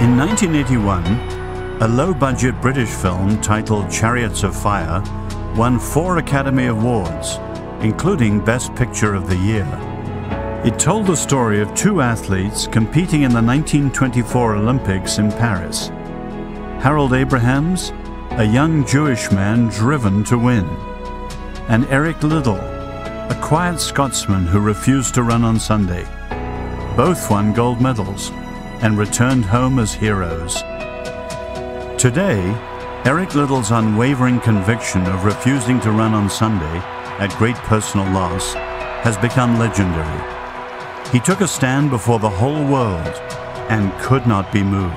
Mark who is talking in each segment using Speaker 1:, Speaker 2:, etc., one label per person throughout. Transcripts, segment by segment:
Speaker 1: In 1981, a low-budget British film titled Chariots of Fire won 4 Academy Awards, including Best Picture of the Year. It told the story of 2 athletes competing in the 1924 Olympics in Paris. Harold Abrahams, a young Jewish man driven to win, and Eric Liddell, a quiet Scotsman who refused to run on Sunday. Both won gold medals and returned home as heroes. Today, Eric Liddell's unwavering conviction of refusing to run on Sunday at great personal loss has become legendary. He took a stand before the whole world and could not be moved.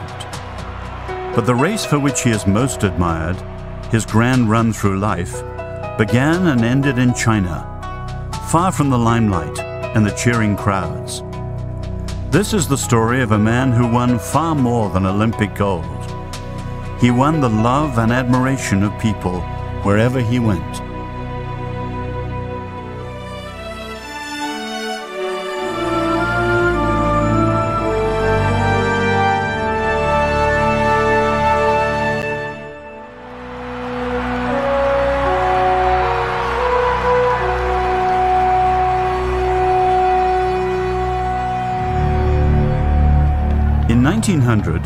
Speaker 1: But the race for which he is most admired, his grand run through life, began and ended in China, far from the limelight and the cheering crowds. This is the story of a man who won far more than Olympic gold. He won the love and admiration of people wherever he went. In 1900,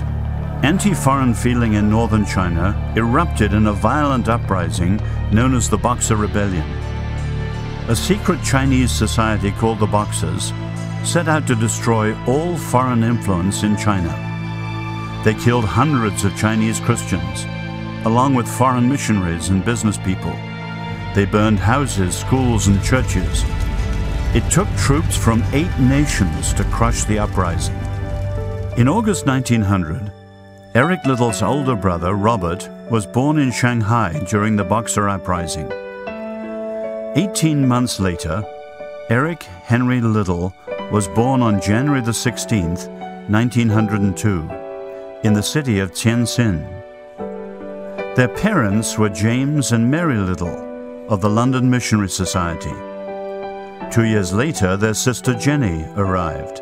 Speaker 1: anti-foreign feeling in northern China erupted in a violent uprising known as the Boxer Rebellion. A secret Chinese society called the Boxers set out to destroy all foreign influence in China. They killed hundreds of Chinese Christians, along with foreign missionaries and business people. They burned houses, schools, and churches. It took troops from 8 nations to crush the uprising. In August 1900, Eric Liddell's older brother, Robert, was born in Shanghai during the Boxer Uprising. 18 months later, Eric Henry Liddell was born on January the 16th, 1902, in the city of Tientsin. Their parents were James and Mary Liddell of the London Missionary Society. 2 years later, their sister Jenny arrived.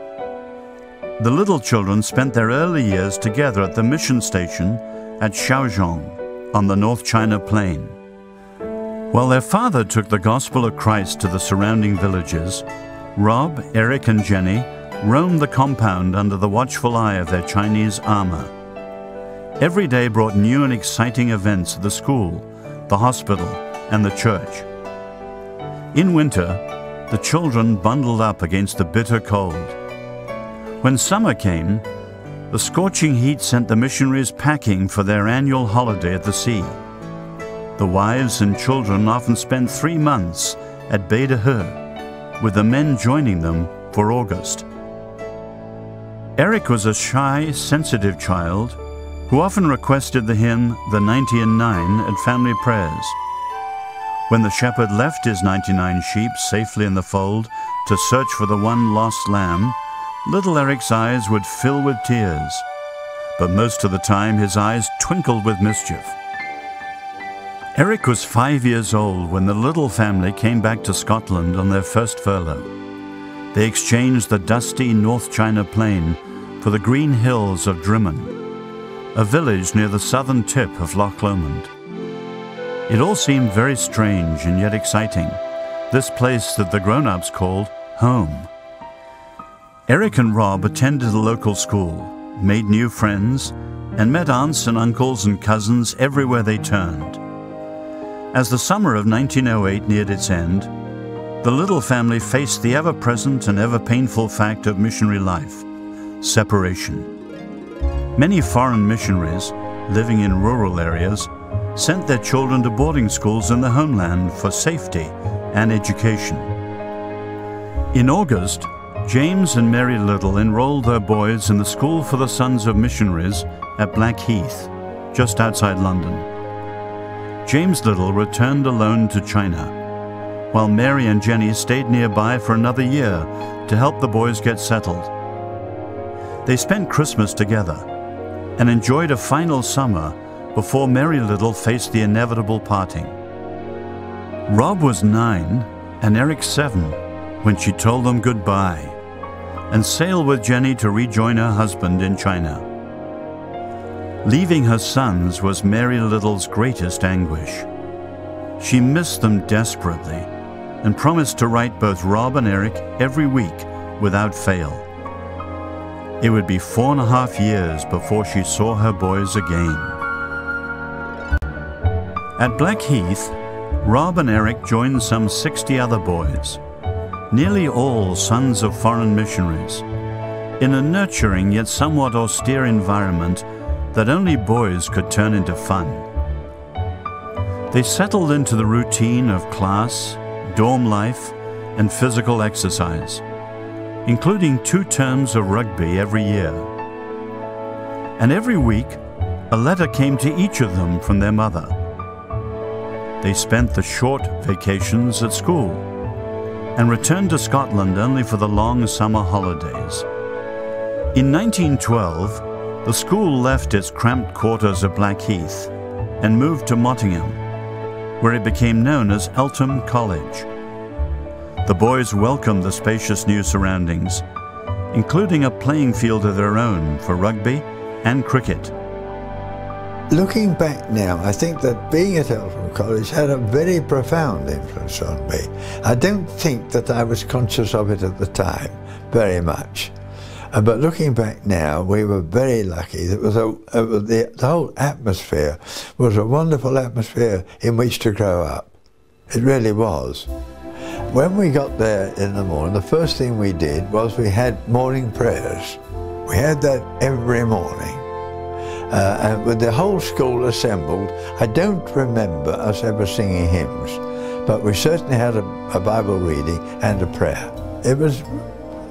Speaker 1: The Liddell children spent their early years together at the mission station at Shaozhong on the North China Plain. While their father took the gospel of Christ to the surrounding villages, Rob, Eric, and Jenny roamed the compound under the watchful eye of their Chinese armor. Every day brought new and exciting events at the school, the hospital, and the church. In winter, the children bundled up against the bitter cold. When summer came, the scorching heat sent the missionaries packing for their annual holiday at the sea. The wives and children often spent 3 months at Baie de Heu, with the men joining them for August. Eric was a shy, sensitive child who often requested the hymn "The 90 and 9" at family prayers. When the shepherd left his 99 sheep safely in the fold to search for the one lost lamb, little Eric's eyes would fill with tears, but most of the time his eyes twinkled with mischief. Eric was 5 years old when the Liddell family came back to Scotland on their first furlough. They exchanged the dusty North China Plain for the green hills of Drimmen, a village near the southern tip of Loch Lomond. It all seemed very strange and yet exciting, this place that the grown-ups called home. Eric and Rob attended a local school, made new friends, and met aunts and uncles and cousins everywhere they turned. As the summer of 1908 neared its end, the Liddell family faced the ever-present and ever-painful fact of missionary life: separation. Many foreign missionaries, living in rural areas, sent their children to boarding schools in the homeland for safety and education. In August, James and Mary Liddell enrolled their boys in the School for the Sons of Missionaries at Blackheath, just outside London. James Liddell returned alone to China, while Mary and Jenny stayed nearby for another year to help the boys get settled. They spent Christmas together and enjoyed a final summer before Mary Liddell faced the inevitable parting. Rob was 9 and Eric 7 when she told them goodbye and sailed with Jenny to rejoin her husband in China. Leaving her sons was Mary Liddell's greatest anguish. She missed them desperately and promised to write both Rob and Eric every week without fail. It would be 4.5 years before she saw her boys again. At Blackheath, Rob and Eric joined some 60 other boys, nearly all sons of foreign missionaries, in a nurturing yet somewhat austere environment that only boys could turn into fun. They settled into the routine of class, dorm life, and physical exercise, including 2 terms of rugby every year. And every week, a letter came to each of them from their mother. They spent the short vacations at school and returned to Scotland only for the long summer holidays. In 1912, the school left its cramped quarters at Blackheath and moved to Mottingham, where it became known as Eltham College. The boys welcomed the spacious new surroundings, including a playing field of their own for rugby and cricket.
Speaker 2: Looking back now, I think that being at Eltham College had a very profound influence on me. I don't think that I was conscious of it at the time, very much. But looking back now, we were very lucky. The whole atmosphere was a wonderful atmosphere in which to grow up. It really was. When we got there in the morning, the first thing we did was we had morning prayers. We had that every morning. And with the whole school assembled, I don't remember us ever singing hymns, but we certainly had a Bible reading and a prayer. It was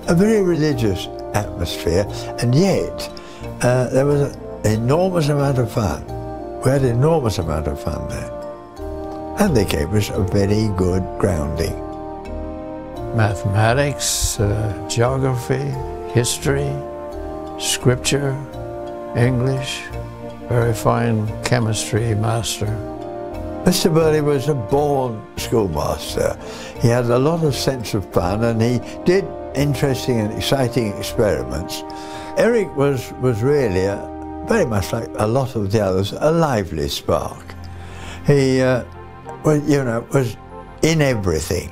Speaker 2: a very religious atmosphere, and yet there was an enormous amount of fun. We had an enormous amount of fun there. And they gave us a very good grounding.
Speaker 3: Mathematics, geography, history, scripture, English, very fine chemistry master.
Speaker 2: Mr. Burley was a born schoolmaster. He had a lot of sense of fun, and he did interesting and exciting experiments. Eric was really, very much like a lot of the others, a lively spark. He was in everything.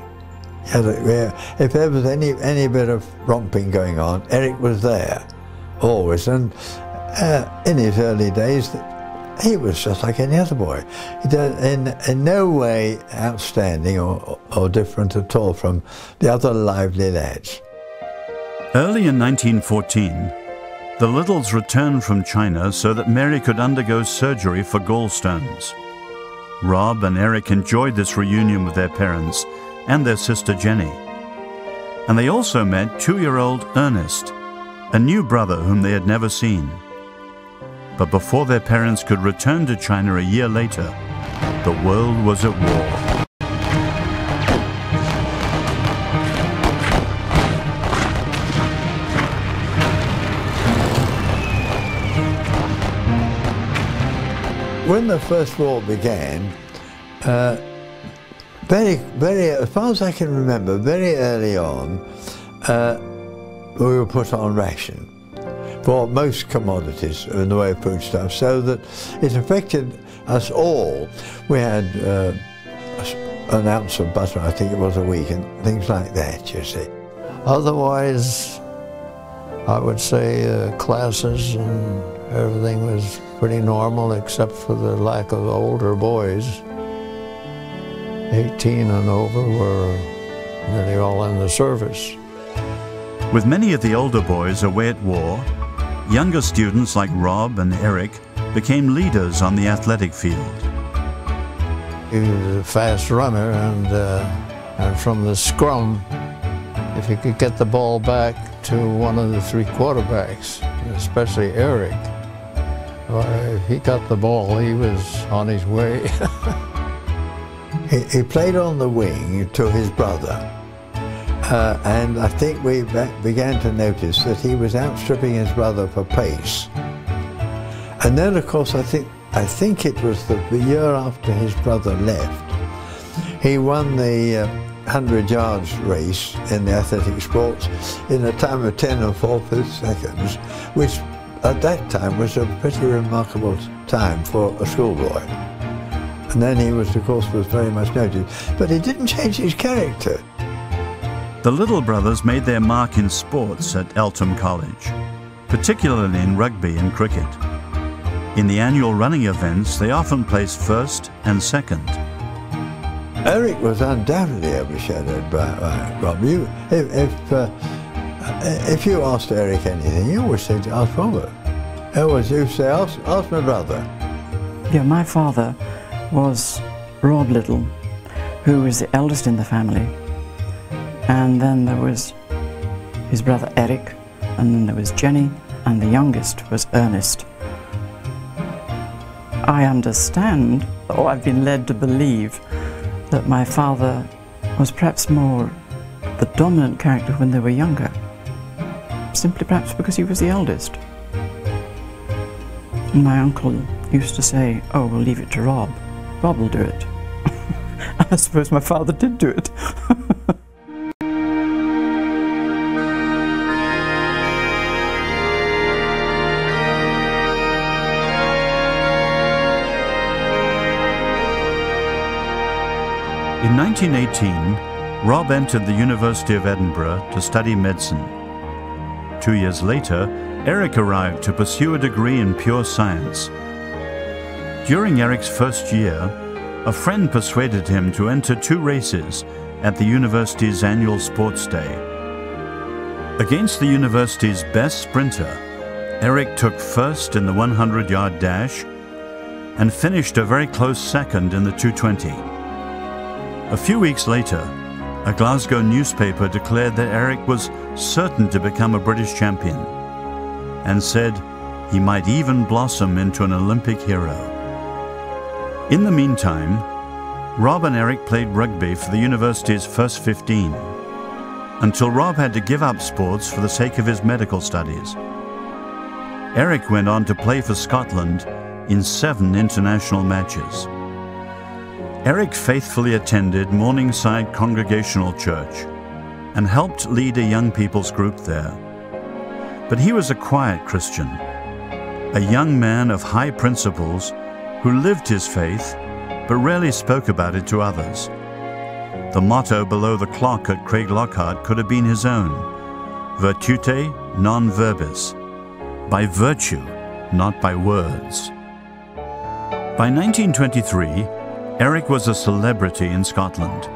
Speaker 2: If there was any bit of romping going on, Eric was there, always. And in his early days, he was just like any other boy. He did in no way outstanding or different at all from the other lively lads.
Speaker 1: Early in 1914, the Liddells returned from China so that Mary could undergo surgery for gallstones. Rob and Eric enjoyed this reunion with their parents and their sister Jenny. And they also met 2-year-old Ernest, a new brother whom they had never seen. But before their parents could return to China a year later, the world was at war.
Speaker 2: When the First War began, very, as far as I can remember, very early on, we were put on ration for most commodities in the way of foodstuffs, so that it affected us all. We had an ounce of butter, I think it was, a week, and things like that, you see.
Speaker 3: Otherwise, I would say classes and everything was pretty normal, except for the lack of older boys. 18 and over were nearly all in the service.
Speaker 1: With many of the older boys away at war, younger students like Rob and Eric became leaders on the athletic field.
Speaker 3: He was a fast runner, and from the scrum, if he could get the ball back to one of the 3 quarterbacks, especially Eric, if he got the ball, he was on his way.
Speaker 2: He played on the wing to his brother, and I think we began to notice that he was outstripping his brother for pace. And then, of course, I think it was the year after his brother left, he won the 100 yards race in the athletic sports in a time of 10 and 4/5 seconds, which at that time was a pretty remarkable time for a schoolboy. And then he was, of course, very much noted, but he didn't change his character.
Speaker 1: The Liddell brothers made their mark in sports at Eltham College, particularly in rugby and cricket. In the annual running events, they often placed first and second.
Speaker 2: Eric was undoubtedly overshadowed by Rob. If you asked Eric anything, you always said, ask Robert. Always you say, ask my brother.
Speaker 4: Yeah, my father was Rob Liddell, who was the eldest in the family. And then there was his brother Eric, and then there was Jenny, and the youngest was Ernest. I understand, or I've been led to believe, that my father was perhaps more the dominant character when they were younger, simply perhaps because he was the eldest. And my uncle used to say, oh, we'll leave it to Rob. Rob will do it. I suppose my father did do it.
Speaker 1: In 1918, Rob entered the University of Edinburgh to study medicine. 2 years later, Eric arrived to pursue a degree in pure science. During Eric's first year, a friend persuaded him to enter 2 races at the university's annual sports day. Against the university's best sprinter, Eric took first in the 100-yard dash and finished a very close second in the 220. A few weeks later, a Glasgow newspaper declared that Eric was certain to become a British champion and said he might even blossom into an Olympic hero. In the meantime, Rob and Eric played rugby for the university's first 15, until Rob had to give up sports for the sake of his medical studies. Eric went on to play for Scotland in 7 international matches. Eric faithfully attended Morningside Congregational Church and helped lead a young people's group there. But he was a quiet Christian, a young man of high principles who lived his faith but rarely spoke about it to others. The motto below the clock at Craiglockhart could have been his own, Virtute non verbis, by virtue, not by words. By 1923, Eric was a celebrity in Scotland.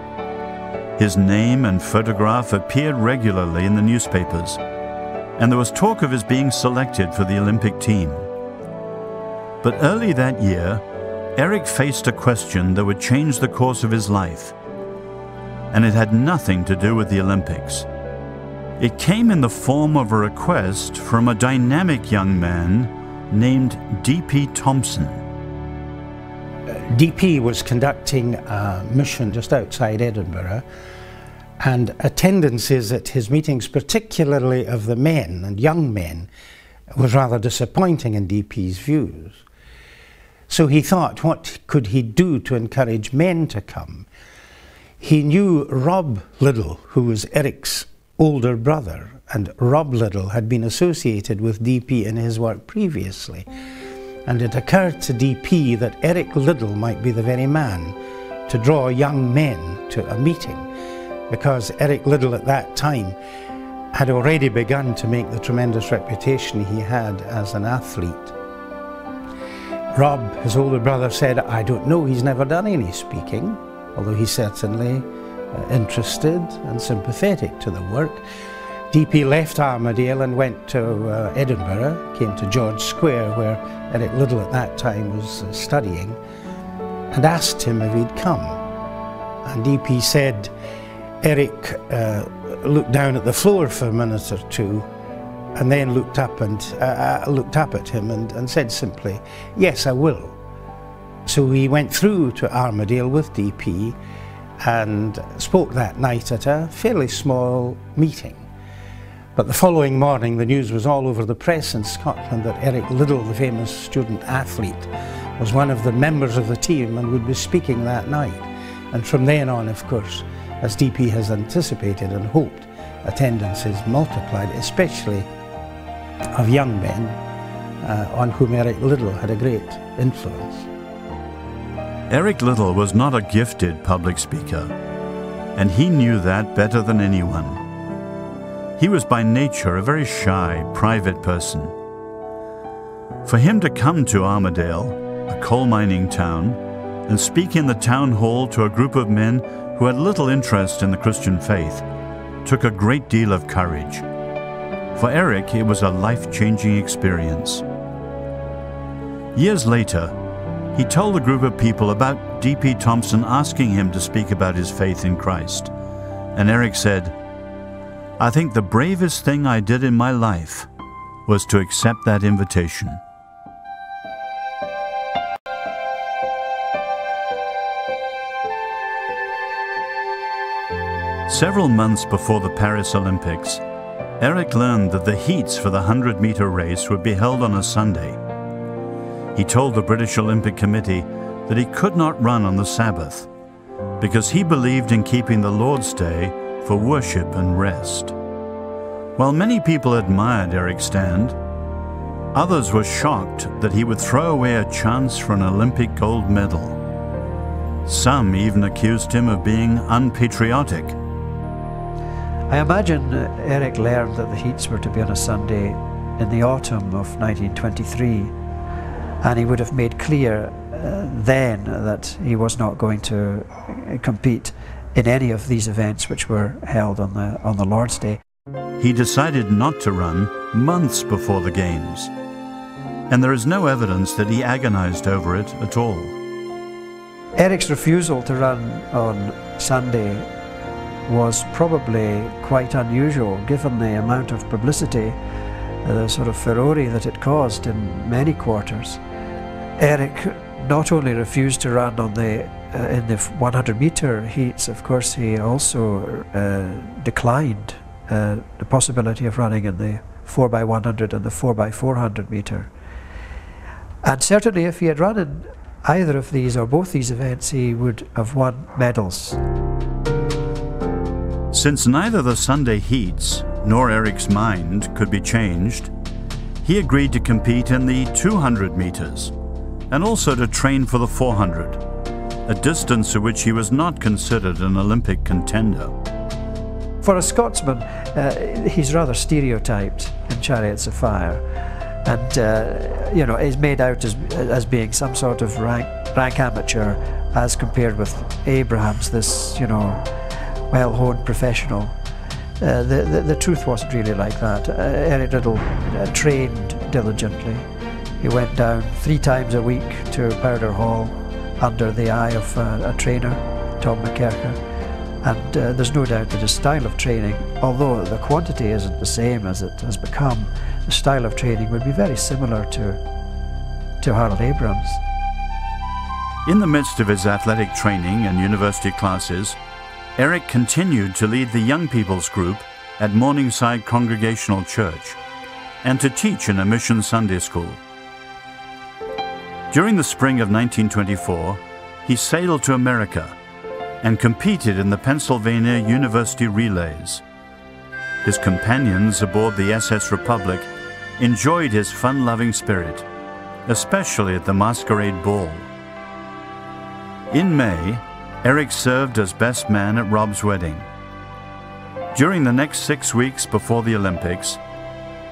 Speaker 1: His name and photograph appeared regularly in the newspapers, and there was talk of his being selected for the Olympic team. But early that year, Eric faced a question that would change the course of his life, and it had nothing to do with the Olympics. It came in the form of a request from a dynamic young man named D.P. Thompson.
Speaker 5: DP was conducting a mission just outside Edinburgh, and attendances at his meetings, particularly of the men and young men, was rather disappointing in DP's views. So he thought, what could he do to encourage men to come? He knew Rob Liddell, who was Eric's older brother, and Rob Liddell had been associated with DP in his work previously. And it occurred to DP that Eric Liddell might be the very man to draw young men to a meeting, because Eric Liddell at that time had already begun to make the tremendous reputation he had as an athlete. Rob, his older brother, said, I don't know, he's never done any speaking, although he's certainly interested and sympathetic to the work. DP left Armadale and went to Edinburgh, came to George Square, where Eric Liddell at that time was studying, and asked him if he'd come. And DP said, Eric looked down at the floor for a minute or two, and then looked up at him and said simply, yes, I will. So he went through to Armadale with DP and spoke that night at a fairly small meeting. But the following morning, the news was all over the press in Scotland that Eric Liddell, the famous student athlete, was one of the members of the team and would be speaking that night. And from then on, of course, as DP has anticipated and hoped, attendances multiplied, especially of young men on whom Eric Liddell had a great influence.
Speaker 1: Eric Liddell was not a gifted public speaker, and he knew that better than anyone. He was by nature a very shy, private person. For him to come to Armadale, a coal mining town, and speak in the town hall to a group of men who had little interest in the Christian faith took a great deal of courage. For Eric, it was a life-changing experience. Years later, he told a group of people about D.P. Thompson asking him to speak about his faith in Christ. And Eric said, "I think the bravest thing I did in my life was to accept that invitation." Several months before the Paris Olympics, Eric learned that the heats for the 100-meter race would be held on a Sunday. He told the British Olympic Committee that he could not run on the Sabbath because he believed in keeping the Lord's Day for worship and rest. While many people admired Eric's stand, others were shocked that he would throw away a chance for an Olympic gold medal. Some even accused him of being unpatriotic.
Speaker 6: I imagine Eric learned that the heats were to be on a Sunday in the autumn of 1923, and he would have made clear then that he was not going to compete in any of these events which were held on the Lord's Day.
Speaker 1: He decided not to run months before the Games, and there is no evidence that he agonized over it at all.
Speaker 6: Eric's refusal to run on Sunday was probably quite unusual given the amount of publicity, the sort of furore that it caused in many quarters. Eric not only refused to run on in the 100-meter heats, of course he also declined the possibility of running in the 4x100 and the 4x400 meter. And certainly if he had run in either of these or both these events, he would have won medals.
Speaker 1: Since neither the Sunday heats nor Eric's mind could be changed, he agreed to compete in the 200 meters and also to train for the 400, a distance at which he was not considered an Olympic contender.
Speaker 6: For a Scotsman, he's rather stereotyped in Chariots of Fire, and you know, is made out as being some sort of rank amateur, as compared with Abrahams, this, you know, well-honed professional. The truth wasn't really like that. Eric Liddell trained diligently. He went down 3 times a week to Powder Hall under the eye of a trainer, Tom McKerker, and there's no doubt that his style of training, although the quantity isn't the same as it has become, the style of training would be very similar to Harold Abrahams.
Speaker 1: In the midst of his athletic training and university classes, Eric continued to lead the young people's group at Morningside Congregational Church and to teach in a mission Sunday school. During the spring of 1924, he sailed to America and competed in the Pennsylvania University Relays. His companions aboard the SS Republic enjoyed his fun-loving spirit, especially at the Masquerade Ball. In May, Eric served as best man at Rob's wedding. During the next 6 weeks before the Olympics,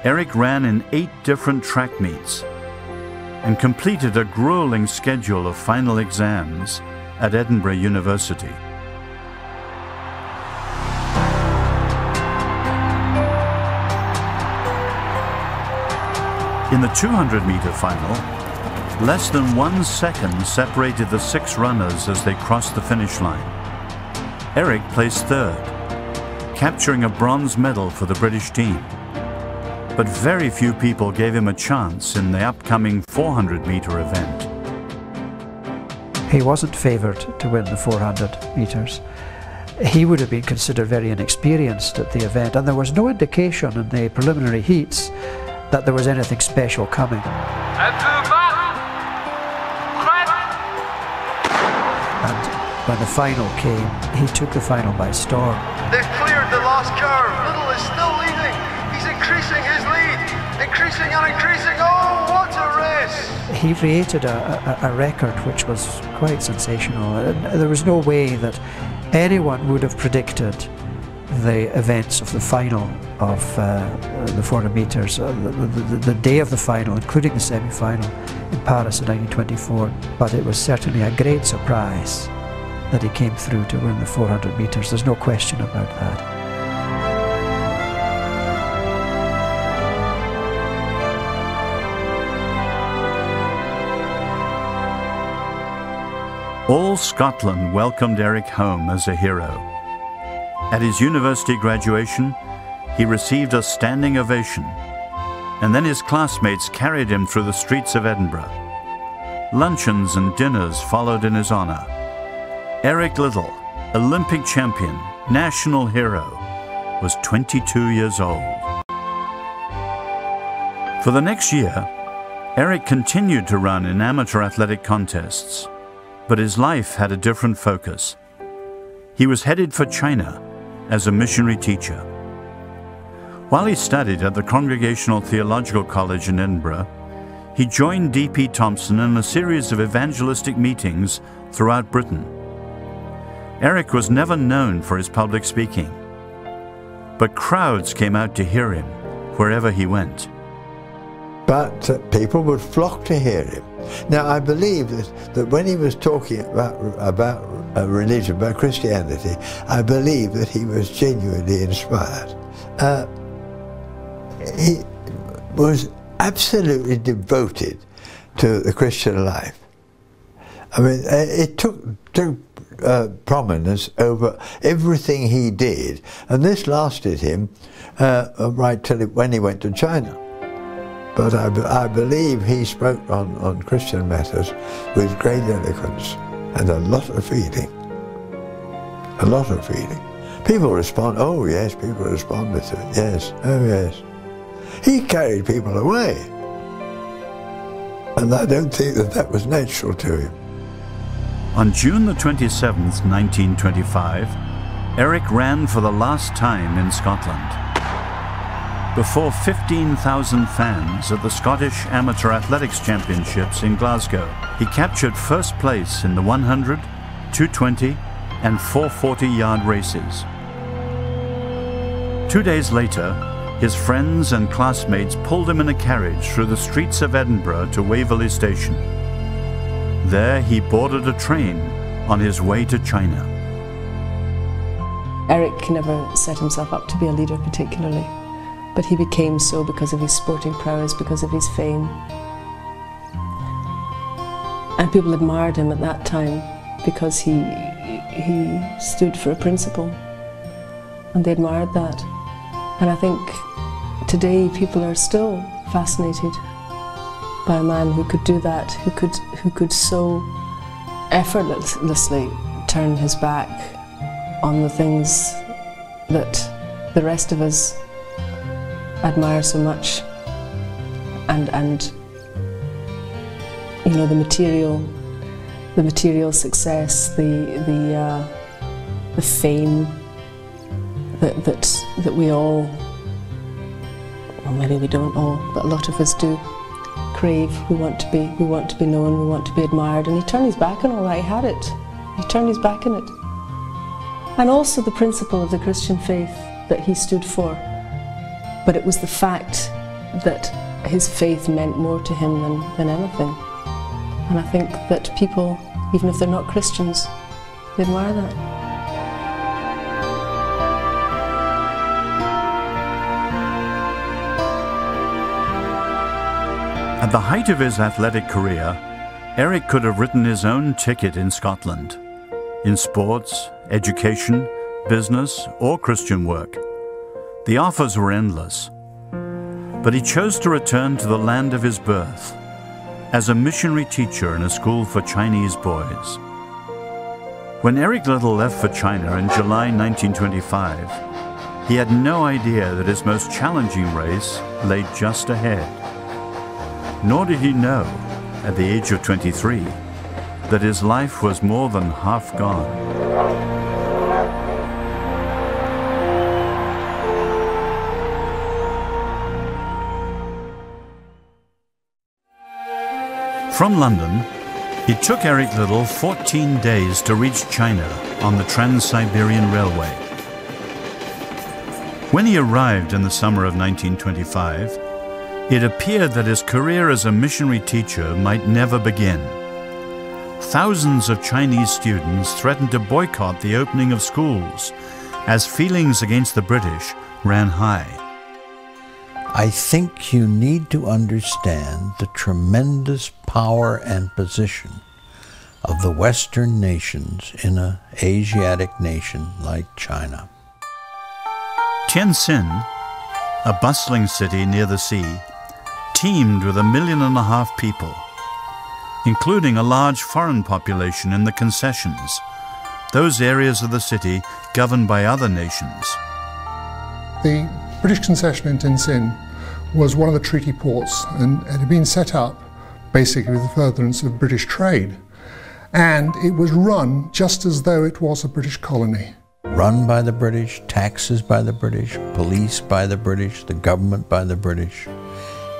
Speaker 1: Eric ran in 8 different track meets and completed a grueling schedule of final exams at Edinburgh University. In the 200-meter final, less than 1 second separated the 6 runners as they crossed the finish line. Eric placed 3rd, capturing a bronze medal for the British team. But very few people gave him a chance in the upcoming 400-meter event.
Speaker 6: He wasn't favoured to win the 400 metres. He would have been considered very inexperienced at the event, and there was no indication in the preliminary heats that there was anything special coming. And when the final came, he took the final by storm.
Speaker 7: They've cleared the last curve. Liddell is still leading. He's increasing his lead. Increasing and increasing. Oh, what
Speaker 6: he created a record which was quite sensational. There was no way that anyone would have predicted the events of the final of the 400 metres, the day of the final, including the semi-final in Paris in 1924. But it was certainly a great surprise that he came through to win the 400 metres. There's no question about that.
Speaker 1: All Scotland welcomed Eric home as a hero. At his university graduation, he received a standing ovation, and then his classmates carried him through the streets of Edinburgh. Luncheons and dinners followed in his honour. Eric Liddell, Olympic champion, national hero, was 22 years old. For the next year, Eric continued to run in amateur athletic contests, but his life had a different focus. He was headed for China as a missionary teacher. While he studied at the Congregational Theological College in Edinburgh, he joined D.P. Thompson in a series of evangelistic meetings throughout Britain. Eric was never known for his public speaking, but crowds came out to hear him wherever he went.
Speaker 2: But people would flock to hear him. Now, I believe that when he was talking about religion, about Christianity, I believe that he was genuinely inspired. He was absolutely devoted to the Christian life. I mean, it took prominence over everything he did, and this lasted him right till when he went to China. But I believe he spoke on Christian matters with great eloquence and a lot of feeling. A lot of feeling. People respond, oh yes, people responded to it, yes, oh yes. He carried people away. And I don't think that was natural to him.
Speaker 1: On June the 27th, 1925, Eric ran for the last time in Scotland. Before 15,000 fans at the Scottish Amateur Athletics Championships in Glasgow, he captured first place in the 100, 220 and 440-yard races. 2 days later, his friends and classmates pulled him in a carriage through the streets of Edinburgh to Waverley Station. There he boarded a train on his way to China.
Speaker 7: Eric never set himself up to be a leader particularly, but he became so because of his sporting prowess, because of his fame. And people admired him at that time because he stood for a principle, and they admired that. And I think today people are still fascinated by a man who could do that, who could so effortlessly turn his back on the things that the rest of us admire so much, and you know, the material success, the fame that we all, well, maybe we don't all, but a lot of us do crave. We want to be known, we want to be admired, and he turned his back on all that. He had it. He turned his back on it. And also the principle of the Christian faith that he stood for. But it was the fact that his faith meant more to him than anything. And I think that people, even if they're not Christians, they admire that.
Speaker 1: At the height of his athletic career, Eric could have written his own ticket in Scotland, in sports, education, business, or Christian work. The offers were endless, but he chose to return to the land of his birth as a missionary teacher in a school for Chinese boys. When Eric Liddell left for China in July 1925, he had no idea that his most challenging race lay just ahead. Nor did he know, at the age of 23, that his life was more than half gone. From London, it took Eric Liddell 14 days to reach China on the Trans-Siberian Railway. When he arrived in the summer of 1925, it appeared that his career as a missionary teacher might never begin. Thousands of Chinese students threatened to boycott the opening of schools as feelings against the British ran high.
Speaker 3: I think you need to understand the tremendous power and position of the Western nations in an Asiatic nation like China.
Speaker 1: Tientsin, a bustling city near the sea, teemed with 1.5 million people, including a large foreign population in the concessions, those areas of the city governed by other nations.
Speaker 8: The British concession in Tientsin was one of the treaty ports, and it had been set up basically with the furtherance of British trade. And it was run just as though it was a British colony.
Speaker 3: Run by the British, taxes by the British, police by the British, the government by the British.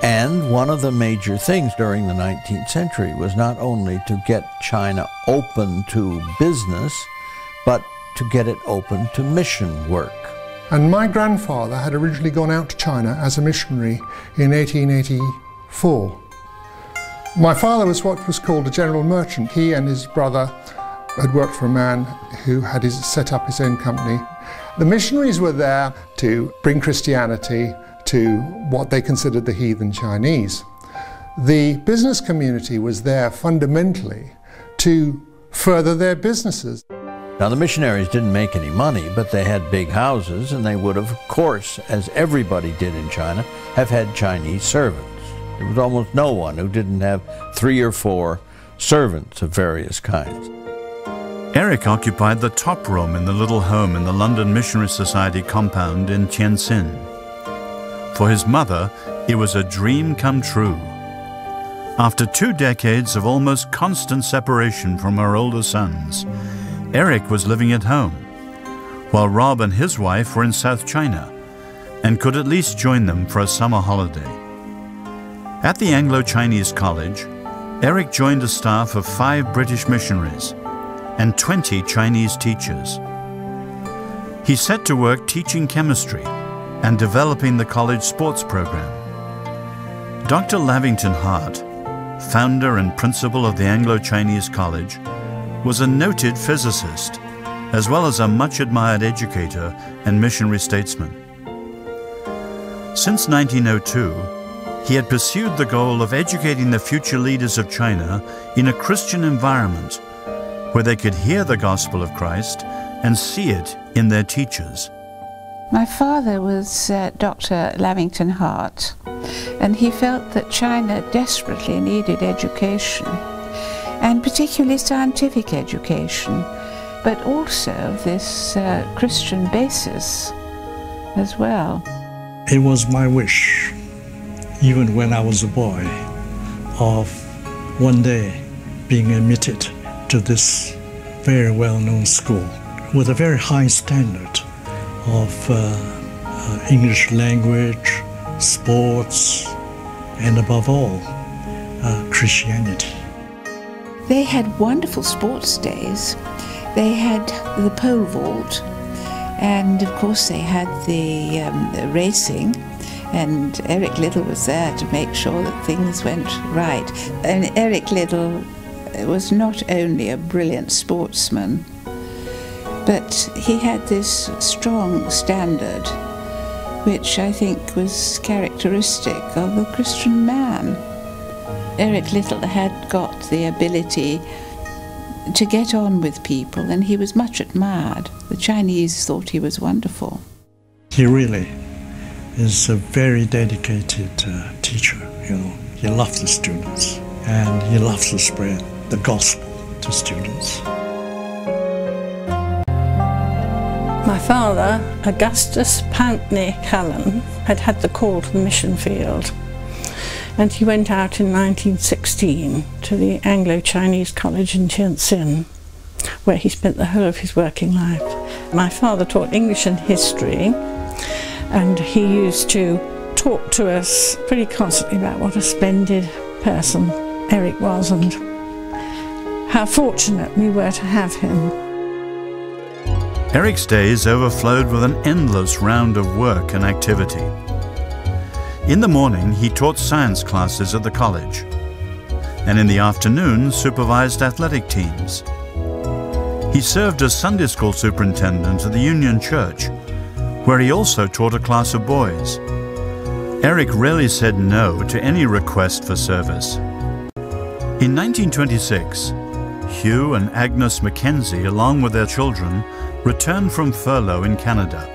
Speaker 3: And one of the major things during the 19th century was not only to get China open to business, but to get it open to mission work.
Speaker 8: And my grandfather had originally gone out to China as a missionary in 1884. My father was what was called a general merchant. He and his brother had worked for a man who had set up his own company. The missionaries were there to bring Christianity to what they considered the heathen Chinese. The business community was there fundamentally to further their businesses.
Speaker 3: Now, the missionaries didn't make any money, but they had big houses, and they would, of course, as everybody did in China, have had Chinese servants. There was almost no one who didn't have 3 or 4 servants of various kinds.
Speaker 1: Eric occupied the top room in the little home in the London Missionary Society compound in Tientsin. For his mother, it was a dream come true. After 2 decades of almost constant separation from her older sons, Eric was living at home, while Rob and his wife were in South China and could at least join them for a summer holiday. At the Anglo-Chinese College, Eric joined a staff of 5 British missionaries and 20 Chinese teachers. He set to work teaching chemistry and developing the college sports program. Dr. Lavington Hart, founder and principal of the Anglo-Chinese College, was a noted physicist, as well as a much-admired educator and missionary statesman. Since 1902, he had pursued the goal of educating the future leaders of China in a Christian environment where they could hear the gospel of Christ and see it in their teachers.
Speaker 9: My father was Dr. Lavington Hart, and he felt that China desperately needed education, and particularly scientific education, but also this Christian basis as well.
Speaker 10: It was my wish, even when I was a boy, of one day being admitted to this very well-known school with a very high standard of English language, sports, and above all, Christianity.
Speaker 9: They had wonderful sports days. They had the pole vault, and of course they had the racing, and Eric Liddell was there to make sure that things went right. And Eric Liddell was not only a brilliant sportsman, but he had this strong standard, which I think was characteristic of a Christian man. Eric Liddell had got the ability to get on with people, and he was much admired. The Chinese thought he was wonderful.
Speaker 10: He really is a very dedicated teacher. You know, he loves the students, and he loves to spread the gospel to students.
Speaker 11: My father, Augustus Pountney Cullen, had had the call to the mission field, and he went out in 1916 to the Anglo-Chinese College in Tientsin, where he spent the whole of his working life. My father taught English and history, and he used to talk to us pretty constantly about what a splendid person Eric was and how fortunate we were to have him.
Speaker 1: Eric's days overflowed with an endless round of work and activity. In the morning, he taught science classes at the college, and in the afternoon supervised athletic teams. He served as Sunday school superintendent at the Union Church, where he also taught a class of boys. Eric rarely said no to any request for service. In 1926, Hugh and Agnes Mackenzie, along with their children, returned from furlough in Canada.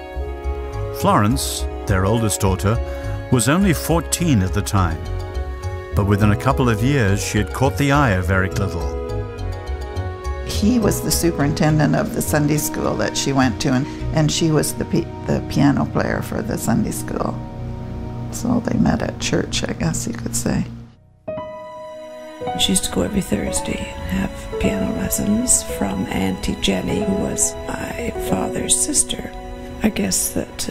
Speaker 1: Florence, their oldest daughter, was only 14 at the time, but within a couple of years she had caught the eye of Eric Liddell.
Speaker 12: He was the superintendent of the Sunday school that she went to, and she was the piano player for the Sunday school. So they met at church, I guess you could say.
Speaker 9: She used to go every Thursday and have piano lessons from Auntie Jenny, who was my father's sister. I guess that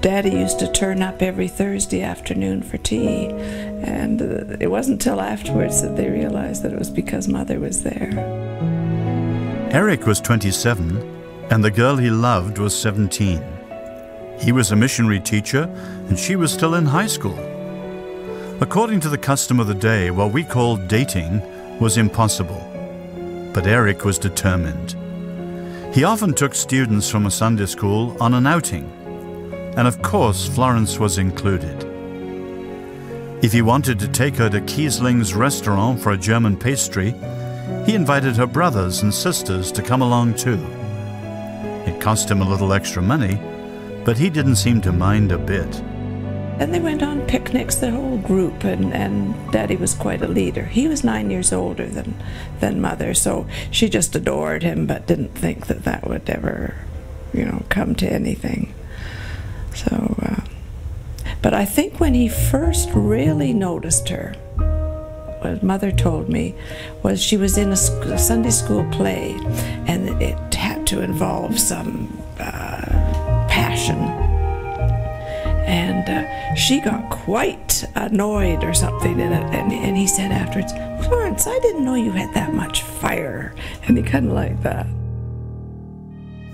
Speaker 9: Daddy used to turn up every Thursday afternoon for tea, and it wasn't until afterwards that they realized that it was because Mother was there.
Speaker 1: Eric was 27, and the girl he loved was 17. He was a missionary teacher, and she was still in high school. According to the custom of the day, what we called dating was impossible. But Eric was determined. He often took students from a Sunday school on an outing, and of course Florence was included. If he wanted to take her to Kiesling's restaurant for a German pastry, he invited her brothers and sisters to come along too. It cost him a little extra money, but he didn't seem to mind a bit.
Speaker 9: And they went on picnics, the whole group, and Daddy was quite a leader. He was 9 years older than Mother, so she just adored him, but didn't think that that would ever, come to anything. So, but I think when he first really noticed her, what Mother told me was she was in a Sunday school play, and it had to involve some passion. And she got quite annoyed or something in it, and he said afterwards, "Florence, I didn't know you had that much fire," and he kind of liked that.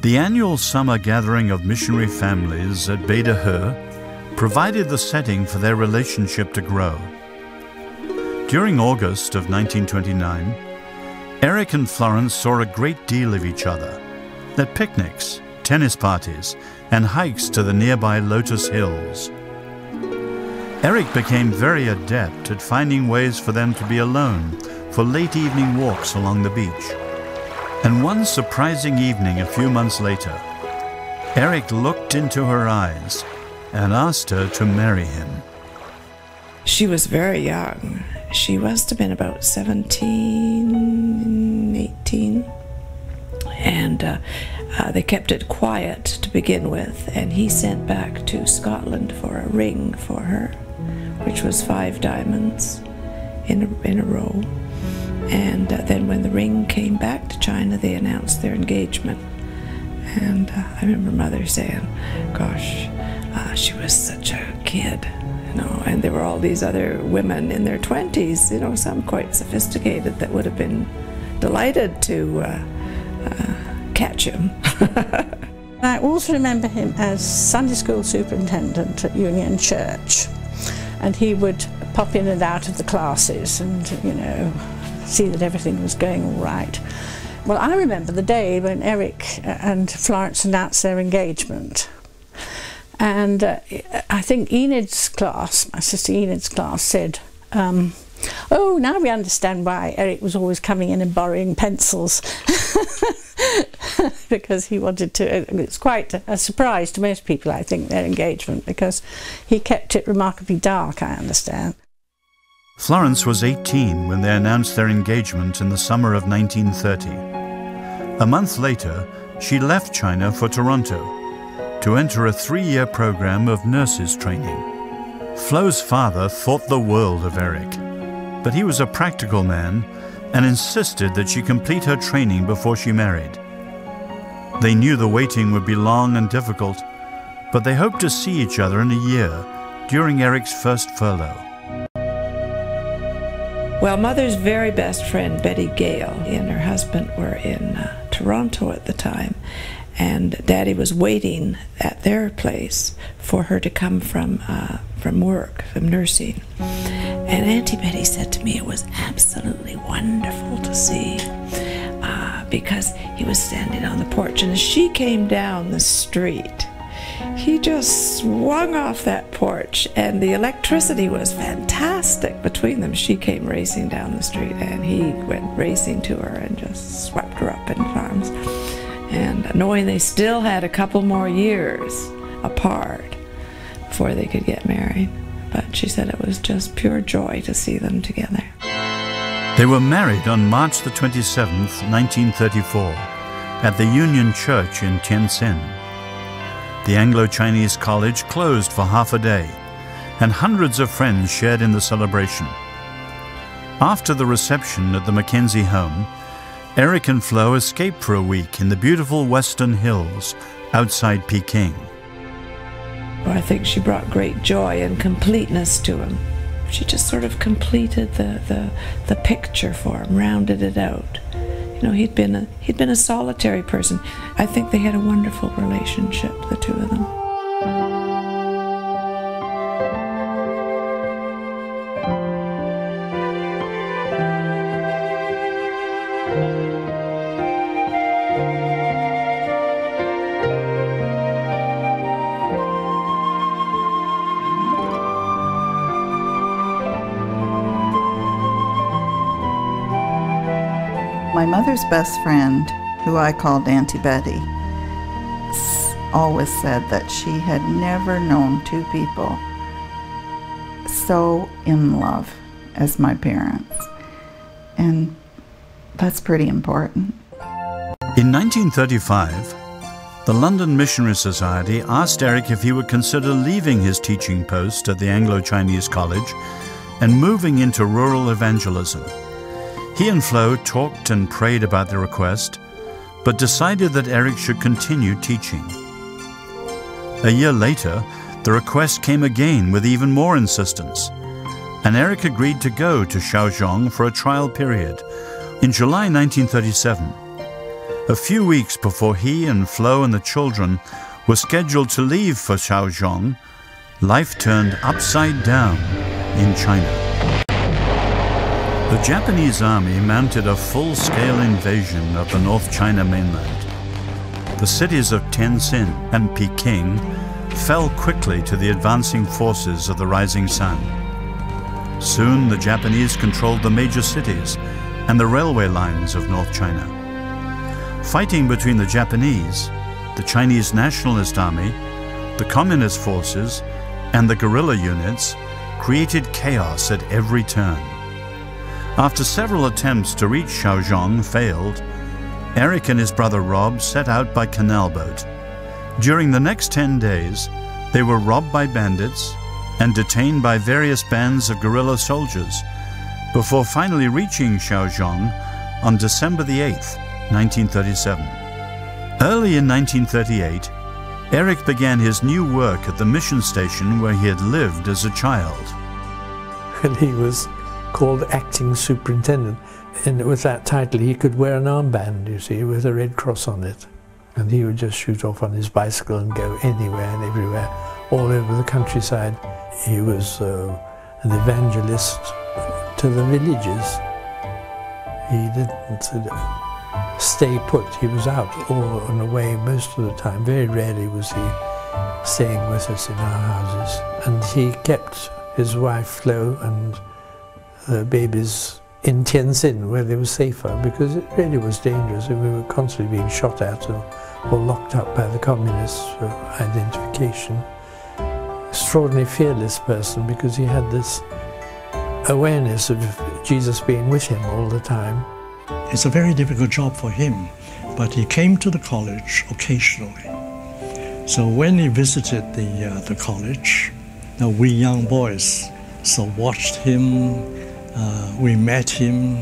Speaker 1: The annual summer gathering of missionary families at Beta Her provided the setting for their relationship to grow. During August of 1929, Eric and Florence saw a great deal of each other at picnics, tennis parties, and hikes to the nearby Lotus Hills. Eric became very adept at finding ways for them to be alone for late evening walks along the beach. And one surprising evening a few months later, Eric looked into her eyes and asked her to marry him.
Speaker 9: She was very young. She must have been about 17, 18. And they kept it quiet to begin with, and he sent back to Scotland for a ring for her, which was 5 diamonds in a row. And then when the ring came back to China, they announced their engagement. And I remember Mother saying, gosh, she was such a kid, and there were all these other women in their 20s, some quite sophisticated, that would have been delighted to catch him.
Speaker 11: I also remember him as Sunday school superintendent at Union Church, and he would pop in and out of the classes and, see that everything was going all right. Well, I remember the day when Eric and Florence announced their engagement, and I think Enid's class, my sister Enid's class, said, oh, now we understand why Eric was always coming in and borrowing pencils. Because he wanted to, it's quite a surprise to most people, I think, their engagement, because he kept it remarkably dark, I understand.
Speaker 1: Florence was 18 when they announced their engagement in the summer of 1930. A month later, she left China for Toronto to enter a 3-year program of nurses training. Flo's father thought the world of Eric, but he was a practical man and insisted that she complete her training before she married. They knew the waiting would be long and difficult, but they hoped to see each other in a year during Eric's first furlough.
Speaker 9: Well, Mother's very best friend, Betty Gale, and her husband were in Toronto at the time, and Daddy was waiting at their place for her to come from work, from nursing. And Auntie Betty said to me it was absolutely wonderful to see, because he was standing on the porch, and as she came down the street, he just swung off that porch, and the electricity was fantastic between them. She came racing down the street, and he went racing to her and just swept her up in his arms. And knowing they still had a couple more years apart before they could get married. But she said it was just pure joy to see them together.
Speaker 1: They were married on March the 27th, 1934, at the Union Church in Tientsin. The Anglo-Chinese College closed for half a day, and hundreds of friends shared in the celebration. After the reception at the Mackenzie home, Eric and Flo escaped for a week in the beautiful Western Hills outside Peking.
Speaker 9: Well, I think she brought great joy and completeness to him. She just sort of completed the picture for him, rounded it out. You know, he'd been a solitary person. I think they had a wonderful relationship, the two of them.
Speaker 12: My mother's best friend, who I called Auntie Betty, always said that she had never known two people so in love as my parents. And that's pretty important.
Speaker 1: In 1935, the London Missionary Society asked Eric if he would consider leaving his teaching post at the Anglo-Chinese College and moving into rural evangelism. He and Flo talked and prayed about the request, but decided that Eric should continue teaching. A year later, the request came again with even more insistence, and Eric agreed to go to Shaozhong for a trial period in July 1937. A few weeks before he and Flo and the children were scheduled to leave for Shaozhong, life turned upside down in China. The Japanese army mounted a full-scale invasion of the North China mainland. The cities of Tientsin and Peking fell quickly to the advancing forces of the rising sun. Soon the Japanese controlled the major cities and the railway lines of North China. Fighting between the Japanese, the Chinese Nationalist Army, the Communist forces, and the guerrilla units created chaos at every turn. After several attempts to reach Shaozhong failed, Eric and his brother Rob set out by canal boat. During the next 10 days, they were robbed by bandits and detained by various bands of guerrilla soldiers, before finally reaching Shaozhong on December the 8th, 1937. Early in 1938, Eric began his new work at the mission station where he had lived as a child.
Speaker 3: And he was called acting superintendent, and with that title he could wear an armband, you see, with a red cross on it, and he would just shoot off on his bicycle and go anywhere and everywhere, all over the countryside. He was an evangelist to the villages. He didn't stay put. He was out all on the way most of the time. Very rarely was he staying with us in our houses, and he kept his wife Flo and babies in Tientsin, where they were safer, because it really was dangerous, and we were constantly being shot at or locked up by the communists for identification. Extraordinarily fearless person, because he had this awareness of Jesus being with him all the time.
Speaker 10: It's a very difficult job for him, but he came to the college occasionally. So when he visited the college, we young boys watched him. We met him,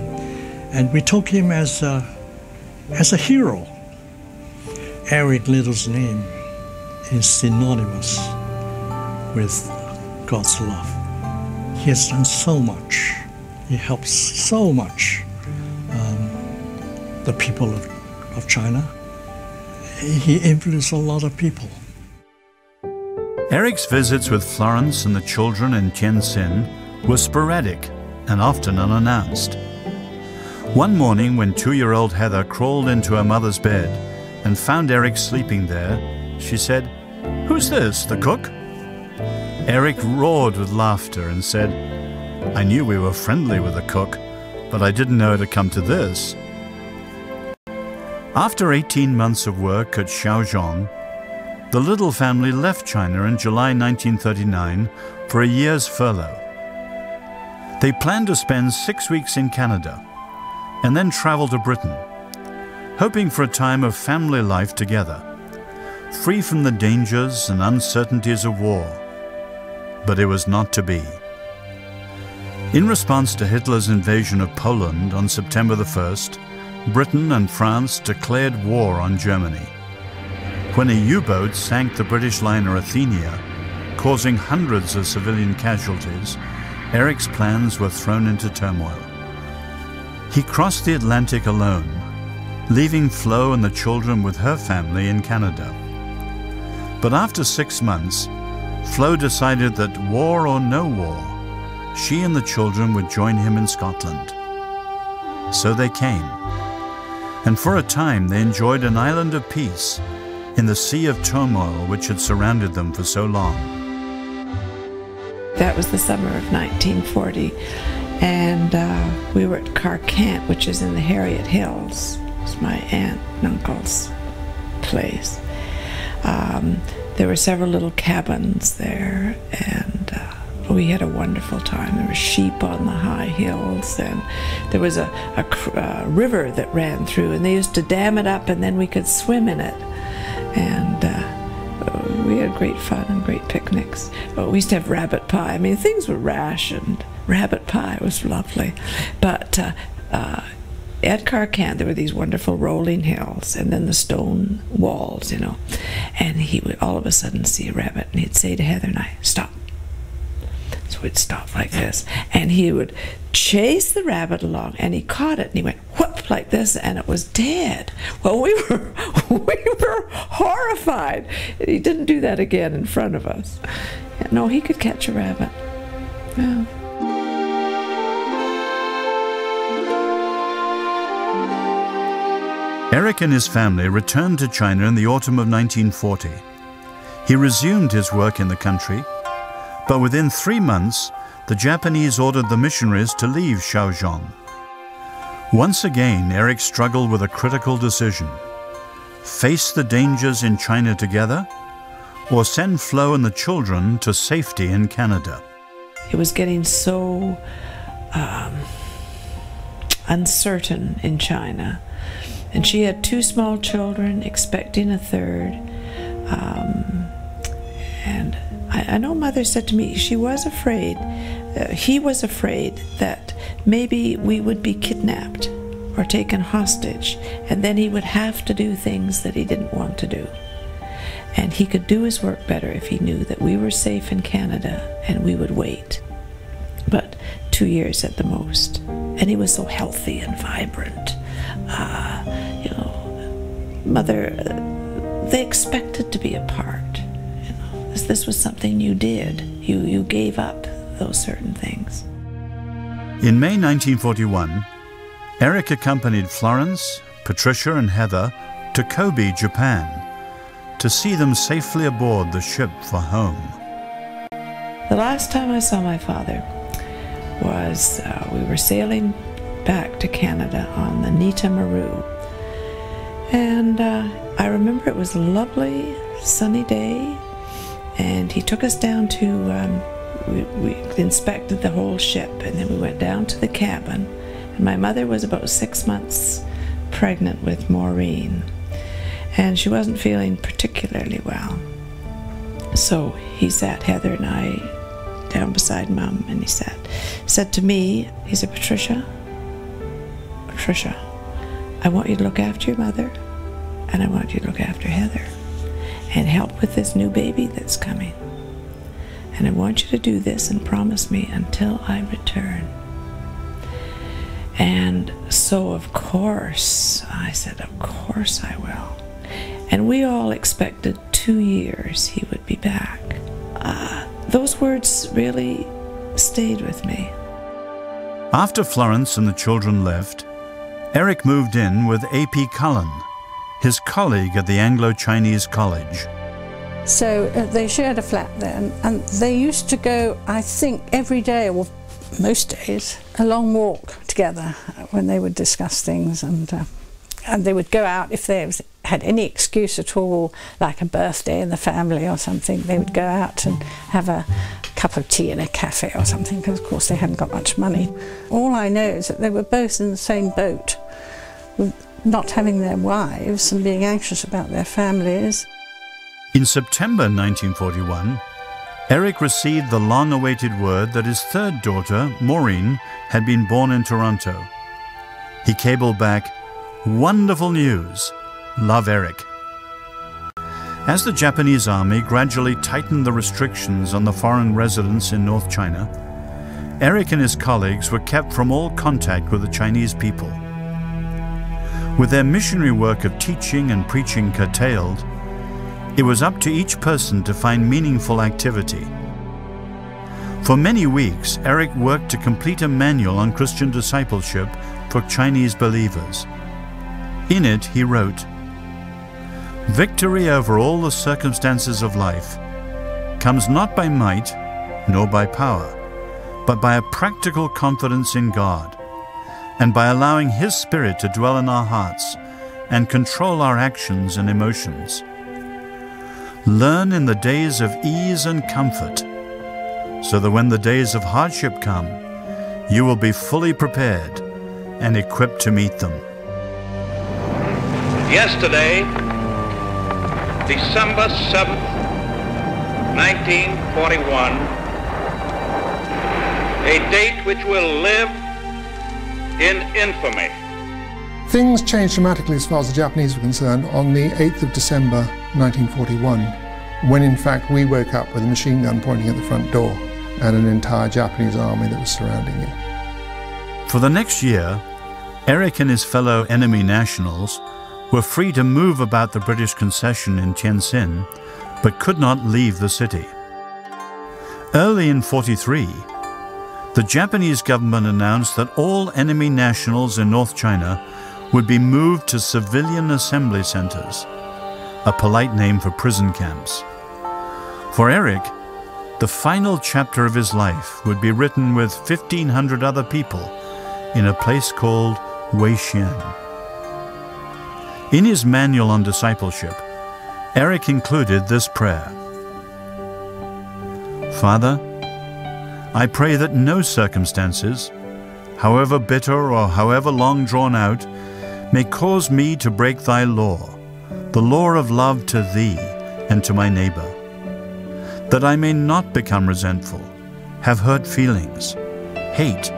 Speaker 10: and we took him as a hero. Eric Liddell's name is synonymous with God's love. He has done so much He helps so much the people of China. He influenced a lot of people.
Speaker 1: Eric's visits with Florence and the children in Tientsin were sporadic and often unannounced. One morning, when 2-year-old Heather crawled into her mother's bed and found Eric sleeping there, she said, "Who's this, the cook?" Eric roared with laughter and said, "I knew we were friendly with the cook, but I didn't know it had come to this." After 18 months of work at Shaozhong, the Liddell family left China in July 1939 for a year's furlough. They planned to spend 6 weeks in Canada and then travel to Britain, hoping for a time of family life together, free from the dangers and uncertainties of war. But it was not to be. In response to Hitler's invasion of Poland on September the 1st, Britain and France declared war on Germany. When a U-boat sank the British liner Athenia, causing hundreds of civilian casualties, Eric's plans were thrown into turmoil. He crossed the Atlantic alone, leaving Flo and the children with her family in Canada. But after 6 months, Flo decided that war or no war, she and the children would join him in Scotland. So they came, and for a time they enjoyed an island of peace in the sea of turmoil which had surrounded them for so long.
Speaker 9: That was the summer of 1940, and we were at Carcant, which is in the Harriet Hills. It's my aunt and uncle's place. There were several little cabins there, and we had a wonderful time. There were sheep on the high hills, and there was a river that ran through, and they used to dam it up, and then we could swim in it. And we had great fun and great picnics. We used to have rabbit pie. I mean, things were rationed. Rabbit pie was lovely. But at Carcant, there were these wonderful rolling hills and then the stone walls, you know. And he would all of a sudden see a rabbit, and he'd say to Heather and I, "Stop." So we'd stop like this, and he would chase the rabbit along, and he caught it, and he went whoop like this, and it was dead. Well, we were horrified. He didn't do that again in front of us. No, he could catch a rabbit. Yeah.
Speaker 1: Eric and his family returned to China in the autumn of 1940. He resumed his work in the country, but within 3 months, the Japanese ordered the missionaries to leave Shaozhong. Once again, Eric struggled with a critical decision: face the dangers in China together, or send Flo and the children to safety in Canada.
Speaker 9: It was getting so uncertain in China. And she had 2 small children, expecting a third. And I know Mother said to me she was afraid, he was afraid that maybe we would be kidnapped or taken hostage, and then he would have to do things that he didn't want to do. And he could do his work better if he knew that we were safe in Canada and we would wait. But 2 years at the most. And he was so healthy and vibrant. You know, Mother, they expected to be apart. You know, this was something you did. You gave up those certain things.
Speaker 1: In May 1941, Eric accompanied Florence, Patricia, and Heather to Kobe, Japan, to see them safely aboard the ship for home.
Speaker 9: The last time I saw my father was we were sailing back to Canada on the Nita Maru. And I remember it was a lovely sunny day, and he took us down to, we inspected the whole ship, and then we went down to the cabin. And my mother was about 6 months pregnant with Maureen, and she wasn't feeling particularly well. So he sat Heather and I down beside Mum, and he said to me, he said, Patricia, I want you to look after your mother, and I want you to look after Heather, and help with this new baby that's coming. And I want you to do this and promise me until I return.
Speaker 13: And so, of course, I said, of course I will. And we all expected 2 years he would be back. Those words really stayed with me.
Speaker 1: After Florence and the children left, Eric moved in with A.P. Cullen, his colleague at the Anglo-Chinese College.
Speaker 11: So they shared a flat then, and they used to go, I think, every day, or most days, a long walk together when they would discuss things, and they would go out if they had any excuse at all, like a birthday in the family or something. They would go out and have a cup of tea in a cafe or something, because of course they hadn't got much money. All I know is that they were both in the same boat, with not having their wives and being anxious about their families.
Speaker 1: In September 1941, Eric received the long-awaited word that his third daughter, Maureen, had been born in Toronto. He cabled back, "Wonderful news. Love, Eric." As the Japanese army gradually tightened the restrictions on the foreign residents in North China, Eric and his colleagues were kept from all contact with the Chinese people. With their missionary work of teaching and preaching curtailed, it was up to each person to find meaningful activity. For many weeks, Eric worked to complete a manual on Christian discipleship for Chinese believers. In it, he wrote, "Victory over all the circumstances of life comes not by might nor by power, but by a practical confidence in God, and by allowing His Spirit to dwell in our hearts and control our actions and emotions. Learn in the days of ease and comfort, so that when the days of hardship come, you will be fully prepared and equipped to meet them."
Speaker 14: Yesterday, December 7th, 1941, a date which will live in infamy.
Speaker 8: Things changed dramatically as far as the Japanese were concerned on the 8th of December 1941, when in fact we woke up with a machine gun pointing at the front door and an entire Japanese army that was surrounding it.
Speaker 1: For the next year, Eric and his fellow enemy nationals were free to move about the British concession in Tientsin, but could not leave the city. Early in '43, the Japanese government announced that all enemy nationals in North China would be moved to civilian assembly centers, a polite name for prison camps. For Eric, the final chapter of his life would be written with 1,500 other people in a place called Weixian. In his manual on discipleship, Eric included this prayer: "Father, I pray that no circumstances, however bitter or however long drawn out, may cause me to break thy law, the law of love to thee and to my neighbor, that I may not become resentful, have hurt feelings, hate,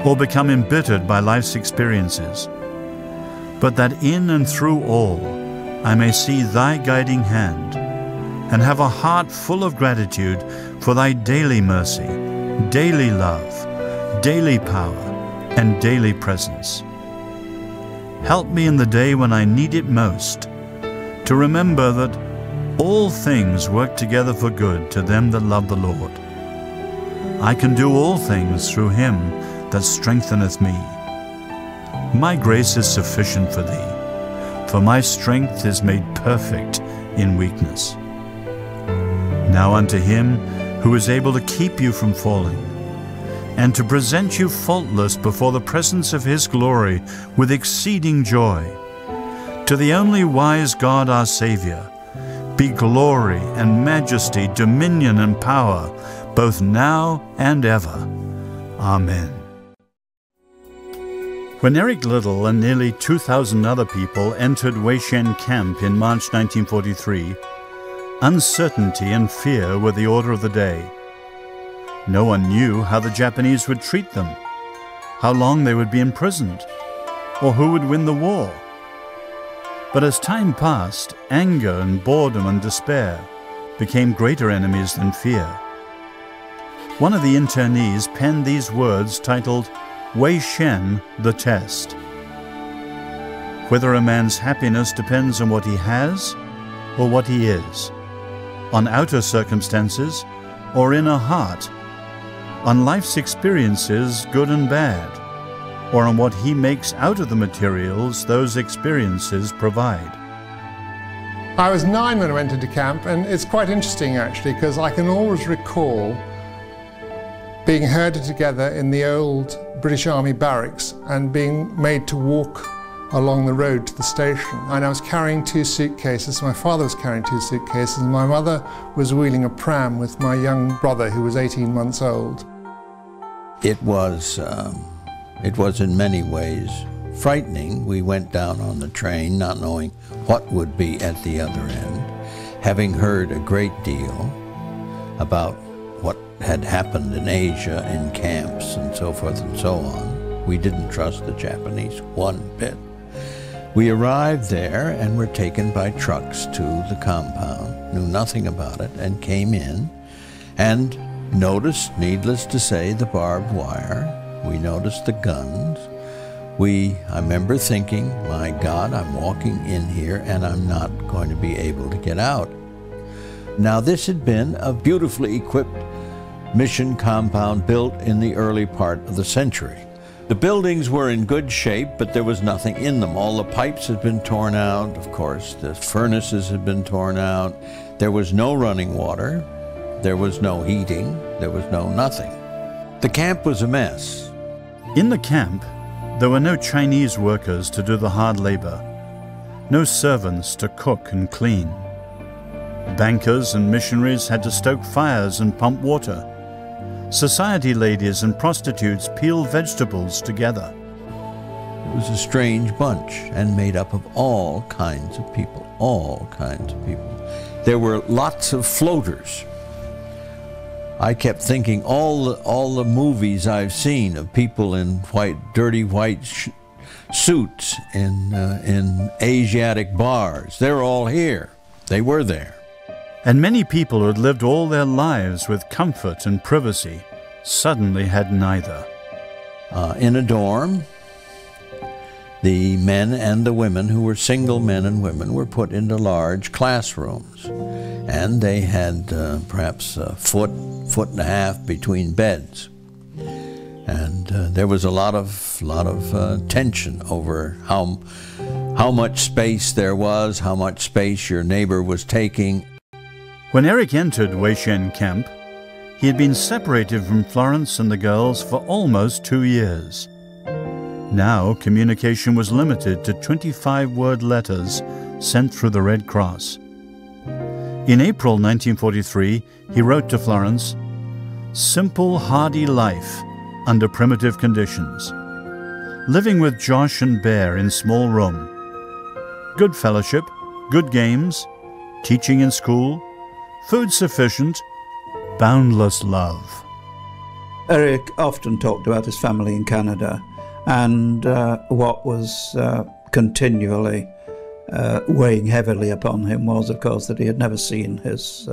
Speaker 1: or become embittered by life's experiences, but that in and through all I may see thy guiding hand and have a heart full of gratitude for thy daily mercy, daily love, daily power, and daily presence. Help me in the day when I need it most to remember that all things work together for good to them that love the Lord. I can do all things through him that strengtheneth me. My grace is sufficient for thee, for my strength is made perfect in weakness. Now unto him who is able to keep you from falling, and to present you faultless before the presence of his glory with exceeding joy, to the only wise God our Saviour, be glory and majesty, dominion and power, both now and ever. Amen. When Eric Liddell and nearly 2,000 other people entered Weixian Camp in March 1943, uncertainty and fear were the order of the day. No one knew how the Japanese would treat them, how long they would be imprisoned, or who would win the war. But as time passed, anger and boredom and despair became greater enemies than fear. One of the internees penned these words titled, Wei Shen, the test. Whether a man's happiness depends on what he has or what he is, on outer circumstances or inner heart, on life's experiences, good and bad, or on what he makes out of the materials those experiences provide.
Speaker 8: I was 9 when I went into camp, and it's quite interesting actually, because I can always recall being herded together in the old British Army barracks and being made to walk along the road to the station. And I was carrying 2 suitcases, my father was carrying 2 suitcases, and my mother was wheeling a pram with my young brother who was 18 months old.
Speaker 3: It was in many ways frightening. We went down on the train not knowing what would be at the other end, having heard a great deal about what had happened in Asia in camps and so forth and so on. We didn't trust the Japanese one bit. We arrived there and were taken by trucks to the compound, knew nothing about it, and came in and noticed, needless to say, the barbed wire. We noticed the guns. I remember thinking, my God, I'm walking in here and I'm not going to be able to get out. Now, this had been a beautifully equipped mission compound built in the early part of the century. The buildings were in good shape, but there was nothing in them. All the pipes had been torn out, of course. The furnaces had been torn out. There was no running water. There was no heating. There was no nothing. The camp was a mess.
Speaker 1: In the camp, there were no Chinese workers to do the hard labor, no servants to cook and clean. Bankers and missionaries had to stoke fires and pump water. Society ladies and prostitutes peeled vegetables together.
Speaker 3: It was a strange bunch and made up of all kinds of people, all kinds of people. There were lots of floaters. I kept thinking all the movies I've seen of people in dirty white suits in Asiatic bars, they're all here. They were there.
Speaker 1: And many people who had lived all their lives with comfort and privacy suddenly had neither.
Speaker 3: In a dorm, the men and the women who were single men and women were put into large classrooms. And they had perhaps a foot and a half between beds. And there was a lot of tension over how much space there was, how much space your neighbor was taking.
Speaker 1: When Eric entered Wei Shen camp, he had been separated from Florence and the girls for almost 2 years. Now communication was limited to 25-word letters sent through the Red Cross. In April 1943, he wrote to Florence, "Simple, hardy life under primitive conditions. Living with Josh and Bear in small room. Good fellowship, good games, teaching in school, food sufficient, boundless love."
Speaker 15: Eric often talked about his family in Canada, and what was continually weighing heavily upon him was, of course, that he had never seen his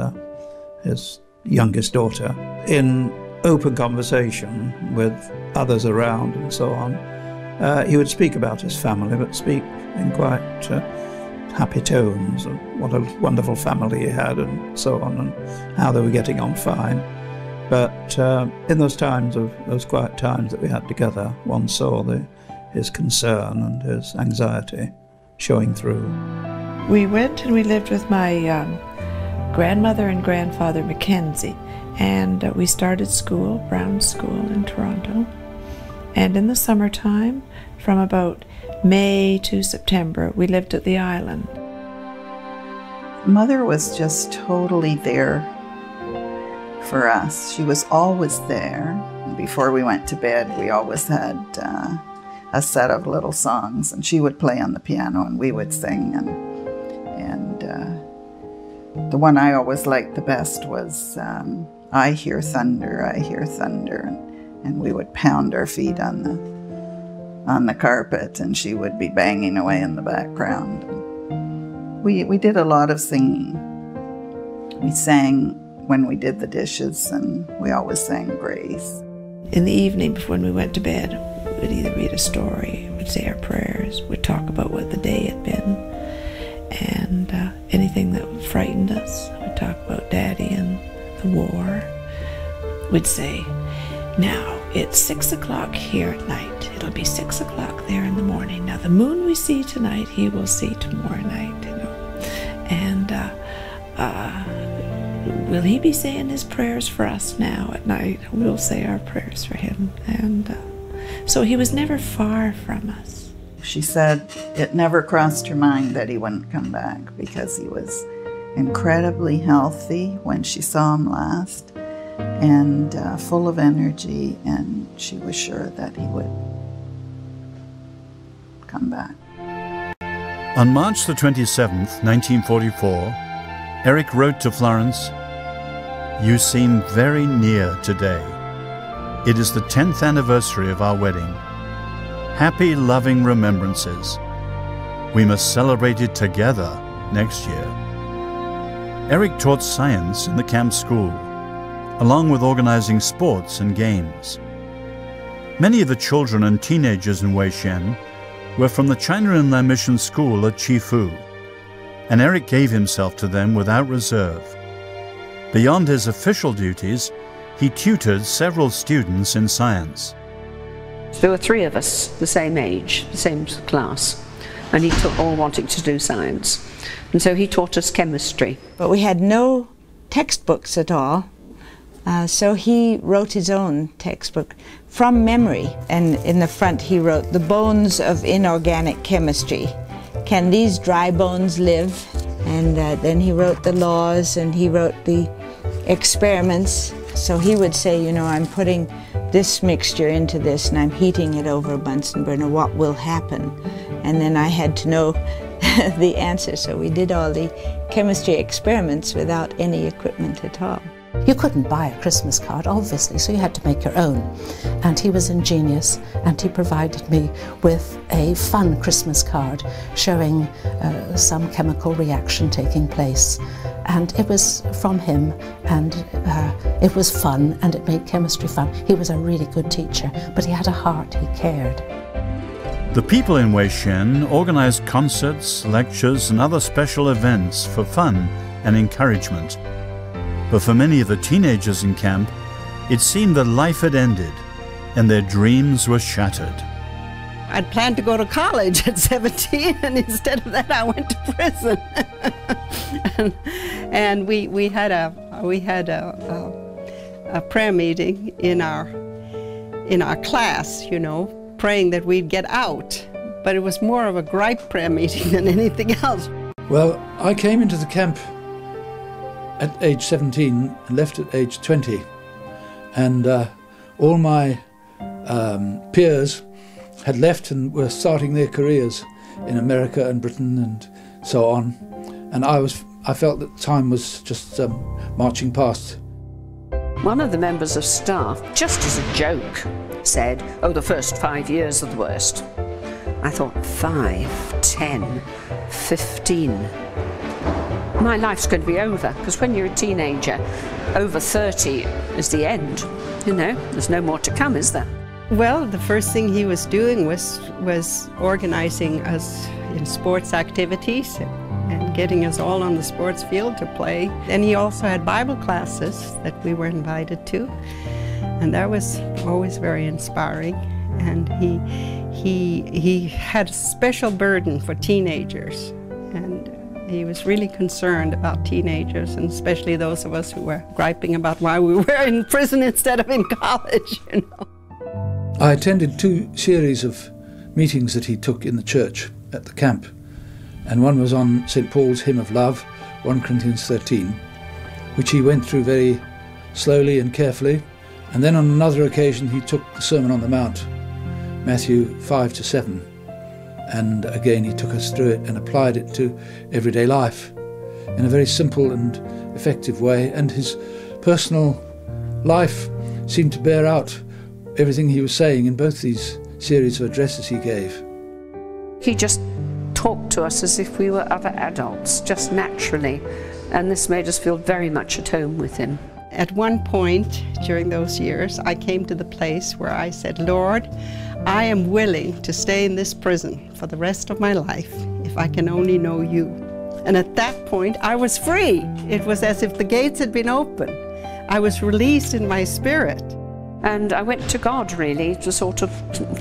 Speaker 15: youngest daughter. In open conversation with others around and so on, he would speak about his family, but speak in quite happy tones, and what a wonderful family he had and so on, and how they were getting on fine. But in those quiet times that we had together, one saw his concern and his anxiety showing through.
Speaker 9: We went and we lived with my grandmother and grandfather Mackenzie, and we started school, Brown School in Toronto. And in the summertime, from about May to September, we lived at the island.
Speaker 12: Mother was just totally there for us. She was always there. Before we went to bed, we always had a set of little songs, and she would play on the piano and we would sing. And the one I always liked the best was I Hear Thunder, I Hear Thunder. And we would pound our feet on the carpet, and she would be banging away in the background. We did a lot of singing. We sang when we did the dishes, and we always sang Grace.
Speaker 13: In the evening, before we went to bed, we'd either read a story, we'd say our prayers, we'd talk about what the day had been, and anything that frightened us. We'd talk about Daddy and the war. We'd say, now, it's 6 o'clock here at night. It'll be 6 o'clock there in the morning. Now, the moon we see tonight, he will see tomorrow night, you know. And will he be saying his prayers for us now at night? We'll say our prayers for him. And so he was never far from us.
Speaker 12: She said it never crossed her mind that he wouldn't come back because he was incredibly healthy when she saw him last, and full of energy, and she was sure that he would come back.
Speaker 1: On March the 27th, 1944, Eric wrote to Florence, "You seem very near today. It is the 10th anniversary of our wedding. Happy, loving remembrances. We must celebrate it together next year." Eric taught science in the camp school, along with organizing sports and games. Many of the children and teenagers in Weishen were from the China Inland Mission School at Chifu, and Eric gave himself to them without reserve. Beyond his official duties, he tutored several students in science.
Speaker 16: There were 3 of us, the same age, the same class, and he all wanting to do science. And so he taught us chemistry.
Speaker 17: But we had no textbooks at all, so he wrote his own textbook from memory. And in the front he wrote, "The bones of inorganic chemistry. Can these dry bones live?" And then he wrote the laws, and he wrote the experiments. So he would say, you know, I'm putting this mixture into this and I'm heating it over a Bunsen burner. What will happen? And then I had to know the answer. So we did all the chemistry experiments without any equipment at all.
Speaker 18: You couldn't buy a Christmas card, obviously, so you had to make your own. And he was ingenious, and he provided me with a fun Christmas card showing some chemical reaction taking place. And it was from him, and it was fun, and it made chemistry fun. He was a really good teacher, but he had a heart, he cared.
Speaker 1: The people in Weishen organized concerts, lectures, and other special events for fun and encouragement. But for many of the teenagers in camp, it seemed that life had ended and their dreams were shattered.
Speaker 19: I'd planned to go to college at 17, and instead of that I went to prison. and we had a prayer meeting in our class, you know, praying that we'd get out. But it was more of a gripe prayer meeting than anything else.
Speaker 20: Well, I came into the camp at age 17 and left at age 20, and all my peers had left and were starting their careers in America and Britain and so on, and I felt that time was just marching past.
Speaker 16: One of the members of staff, just as a joke, said, "Oh, the first 5 years are the worst." I thought, 5, 10, 15. My life's going to be over, because when you're a teenager, over 30 is the end. You know, there's no more to come, is there?
Speaker 19: Well, the first thing he was doing was organizing us in sports activities and getting us all on the sports field to play. And he also had Bible classes that we were invited to, and that was always very inspiring. And he had a special burden for teenagers, and he was really concerned about teenagers, and especially those of us who were griping about why we were in prison instead of in college, you know.
Speaker 20: I attended 2 series of meetings that he took in the church at the camp, and one was on St. Paul's Hymn of Love, 1 Corinthians 13, which he went through very slowly and carefully, and then on another occasion he took the Sermon on the Mount, Matthew 5 to 7. And again he took us through it and applied it to everyday life in a very simple and effective way, and his personal life seemed to bear out everything he was saying in both these series of addresses he gave.
Speaker 16: He just talked to us as if we were other adults, just naturally, and this made us feel very much at home with him.
Speaker 19: At one point during those years, I came to the place where I said, Lord, I am willing to stay in this prison for the rest of my life if I can only know you. And at that point, I was free. It was as if the gates had been opened. I was released in my spirit.
Speaker 16: And I went to God, really, to sort of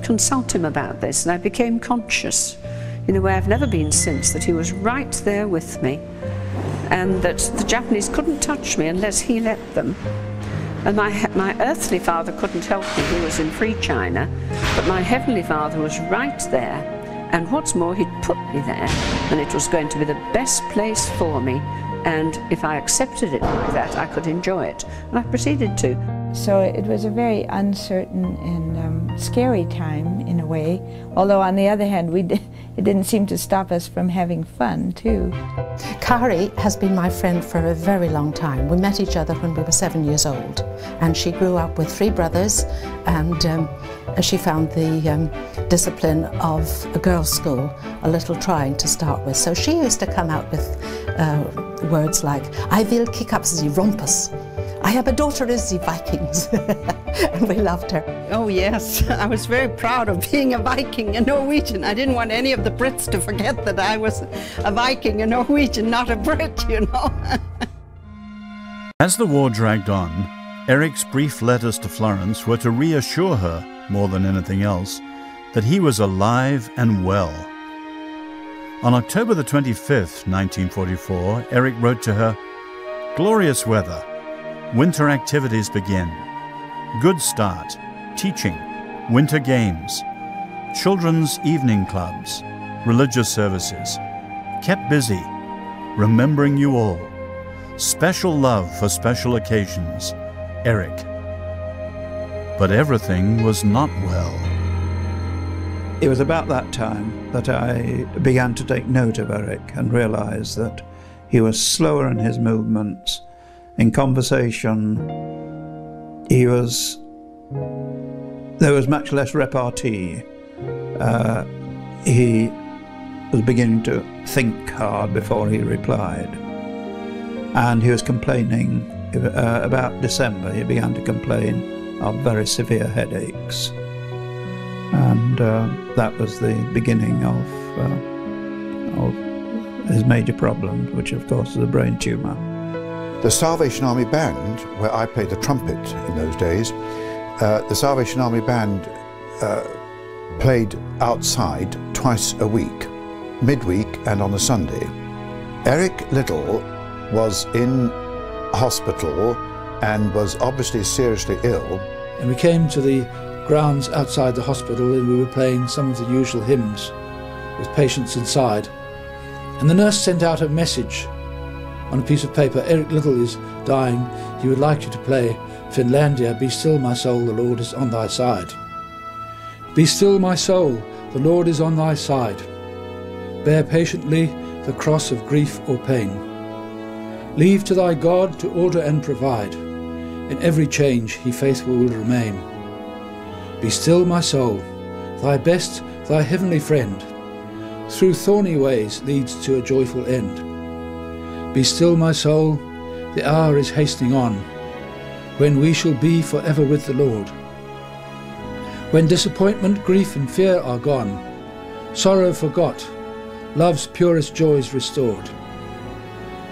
Speaker 16: consult him about this, and I became conscious, in a way I've never been since, that he was right there with me, and that the Japanese couldn't touch me unless he let them. And my earthly father couldn't help me, he was in free China, but my heavenly father was right there. And what's more, he'd put me there, and it was going to be the best place for me, and if I accepted it like that, I could enjoy it. And I proceeded to.
Speaker 17: So it was a very uncertain and scary time in a way, although on the other hand, it didn't seem to stop us from having fun too.
Speaker 18: Kari has been my friend for a very long time. We met each other when we were 7 years old, and she grew up with 3 brothers, and she found the discipline of a girls' school a little trying to start with. So she used to come out with words like, I will kick up the Rumpus. I have a daughter as the Vikings. And we loved her.
Speaker 19: Oh yes, I was very proud of being a Viking, a Norwegian. I didn't want any of the Brits to forget that I was a Viking, a Norwegian, not a Brit, you know.
Speaker 1: As the war dragged on, Eric's brief letters to Florence were to reassure her, more than anything else, that he was alive and well. On October the 25th, 1944, Eric wrote to her, "Glorious weather. Winter activities begin. Good start. Teaching. Winter games. Children's evening clubs. Religious services. Kept busy. Remembering you all. Special love for special occasions. Eric." But everything was not well.
Speaker 15: It was about that time that I began to take note of Eric and realise that he was slower in his movements. In conversation, there was much less repartee. He was beginning to think hard before he replied. And he was complaining, about December, he began to complain of very severe headaches. And that was the beginning of his major problem, which of course is a brain tumour.
Speaker 21: The Salvation Army Band, where I played the trumpet in those days, the Salvation Army Band played outside twice a week, midweek and on a Sunday. Eric Liddell was in hospital and was obviously seriously ill.
Speaker 20: And we came to the grounds outside the hospital, and we were playing some of the usual hymns with patients inside. And the nurse sent out a message on a piece of paper. Eric Liddell is dying. He would like you to play Finlandia, Be Still My Soul, the Lord is on thy side. Be still my soul, the Lord is on thy side. Bear patiently the cross of grief or pain. Leave to thy God to order and provide. In every change he faithful will remain. Be still my soul, thy best, thy heavenly friend, through thorny ways leads to a joyful end. Be still my soul, the hour is hastening on, when we shall be forever with the Lord. When disappointment, grief and fear are gone, sorrow forgot, love's purest joys restored.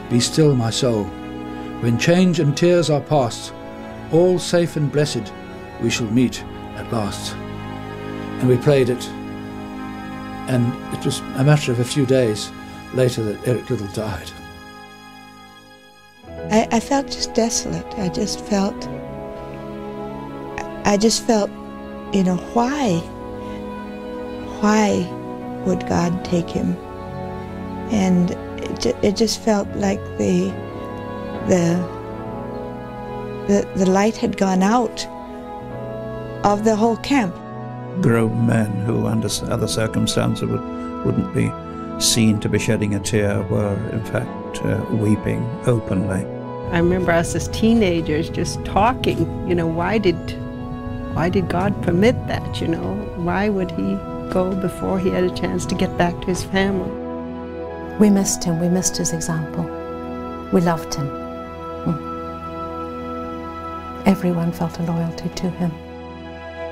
Speaker 20: Be still my soul, when change and tears are past, all safe and blessed we shall meet at last. And we played it, and it was a matter of a few days later that Eric Liddell died.
Speaker 17: I felt just desolate. I just felt, you know, why would God take him? And it just felt like the light had gone out of the whole camp.
Speaker 15: Grown men who under other circumstances wouldn't be seen to be shedding a tear were in fact weeping openly.
Speaker 19: I remember us as teenagers just talking, you know, why did God permit that, you know? Why would he go before he had a chance to get back to his family?
Speaker 18: We missed him, we missed his example. We loved him. everyone felt a loyalty to him.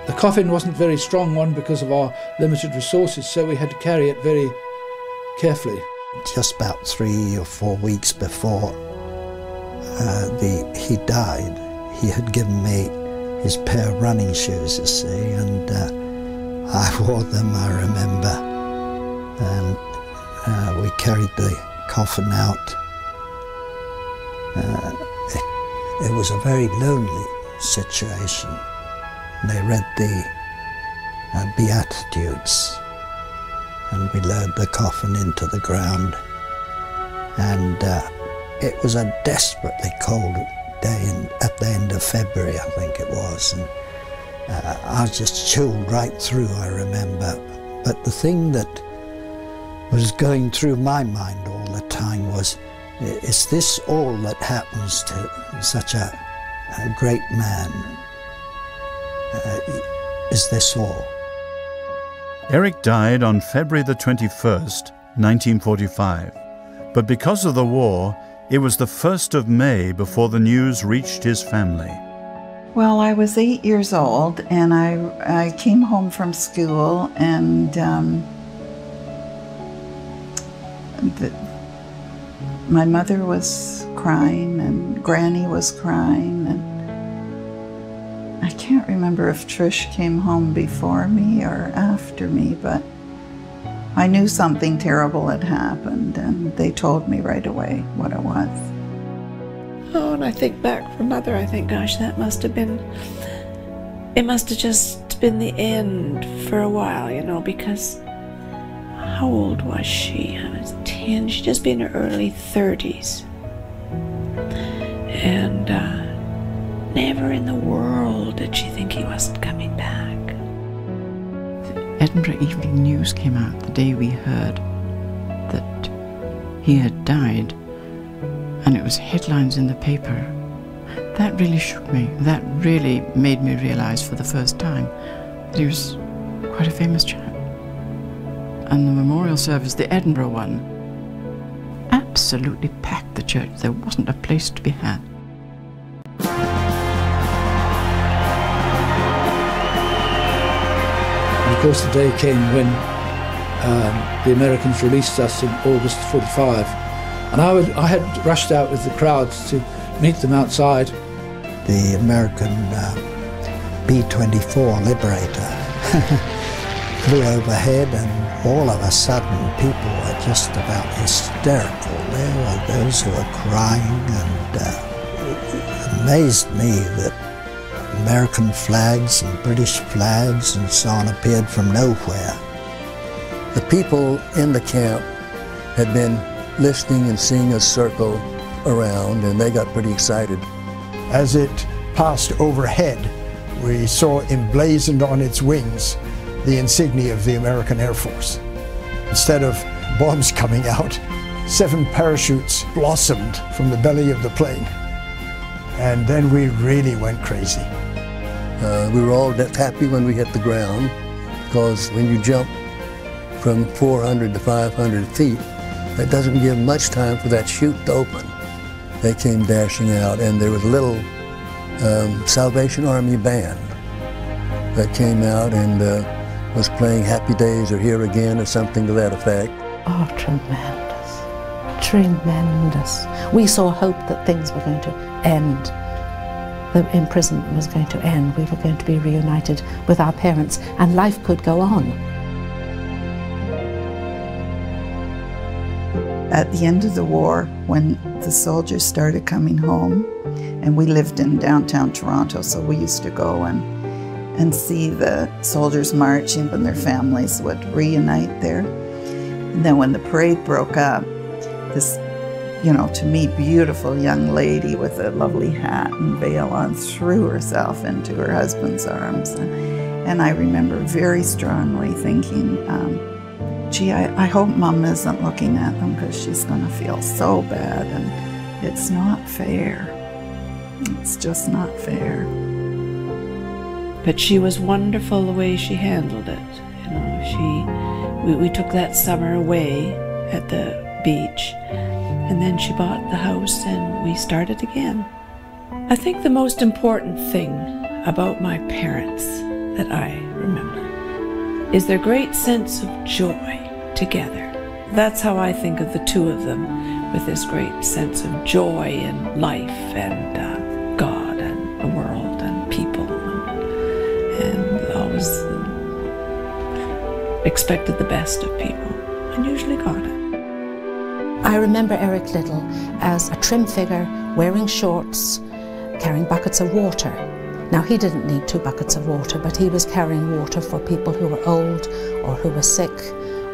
Speaker 20: The coffin wasn't a very strong one because of our limited resources, so we had to carry it very carefully.
Speaker 4: Just about 3 or 4 weeks before he died, he had given me his pair of running shoes, you see, and I wore them, I remember, and we carried the coffin out. It was a very lonely situation. They read the Beatitudes, and we lowered the coffin into the ground, and it was a desperately cold day at the end of February, I think it was, and I was just chilled right through, I remember. But the thing that was going through my mind all the time was, is this all that happens to such a great man? Is this all?
Speaker 1: Eric died on February the 21st, 1945. But because of the war, it was the 1st of May before the news reached his family.
Speaker 12: Well, I was 8 years old, and I came home from school, and my mother was crying, and Granny was crying, and I can't remember if Trish came home before me or after me, but I knew something terrible had happened, and they told me right away what it was.
Speaker 13: Oh, and I think back for Mother, I think, gosh, that must have been, it must have just been the end for a while, you know, because how old was she? I was 10, she'd just be in her early 30s. And never in the world did she think he wasn't coming back.
Speaker 22: The Edinburgh Evening News came out the day we heard that he had died, and it was headlines in the paper. That really shook me. That really made me realize for the first time that he was quite a famous chap. And the memorial service, the Edinburgh one, absolutely packed the church. There wasn't a place to be had.
Speaker 20: And of course the day came when the Americans released us in August '45. And I had rushed out with the crowds to meet them outside.
Speaker 4: The American B-24 Liberator flew overhead, and all of a sudden people were just about hysterical. There were those who were crying, and it amazed me that American flags and British flags and so on appeared from nowhere.
Speaker 23: The people in the camp had been listening and seeing us circle around, and they got pretty excited.
Speaker 24: As it passed overhead, we saw emblazoned on its wings the insignia of the American Air Force. Instead of bombs coming out, 7 parachutes blossomed from the belly of the plane. And then we really went crazy.
Speaker 23: We were all happy when we hit the ground, because when you jump from 400 to 500 feet, that doesn't give much time for that chute to open. They came dashing out, and there was a little Salvation Army band that came out and was playing Happy Days or Here Again or something to that effect.
Speaker 18: Oh, tremendous, tremendous. We saw hope that things were going to end. The imprisonment was going to end. We were going to be reunited with our parents, and life could go on.
Speaker 12: At the end of the war, when the soldiers started coming home, and we lived in downtown Toronto, so we used to go and see the soldiers marching, and their families would reunite there. And then when the parade broke up, this, you know, to me, beautiful young lady with a lovely hat and veil on threw herself into her husband's arms. And I remember very strongly thinking, gee, I hope Mom isn't looking at them, because she's going to feel so bad, and it's not fair. It's just not fair.
Speaker 13: But she was wonderful the way she handled it. You know, we took that summer away at the beach, and then she bought the house, and we started again. I think the most important thing about my parents that I remember is their great sense of joy together. That's how I think of the two of them, with this great sense of joy in life and God and the world and people, and always expected the best of people and usually got it.
Speaker 18: I remember Eric Liddell as a trim figure, wearing shorts, carrying buckets of water. Now, he didn't need 2 buckets of water, but he was carrying water for people who were old or who were sick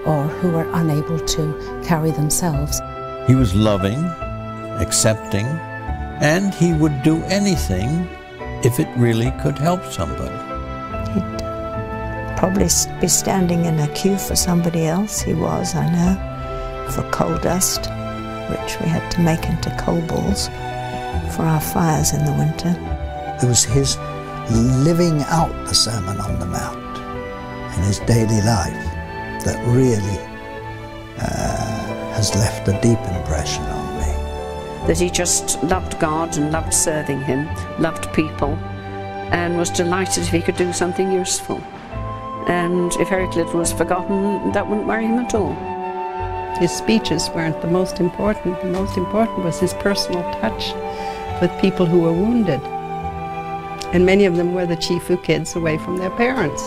Speaker 18: or who were unable to carry themselves.
Speaker 2: He was loving, accepting, and he would do anything if it really could help somebody.
Speaker 5: He'd probably be standing in a queue for somebody else. He was, I know, for coal dust, which we had to make into coal balls for our fires in the winter.
Speaker 4: It was his living out the Sermon on the Mount in his daily life that really has left a deep impression on me.
Speaker 16: That he just loved God and loved serving him, loved people, and was delighted if he could do something useful. And if Eric Liddell was forgotten, that wouldn't worry him at all.
Speaker 19: His speeches weren't the most important. The most important was his personal touch with people who were wounded. And many of them were the Chifu kids away from their parents.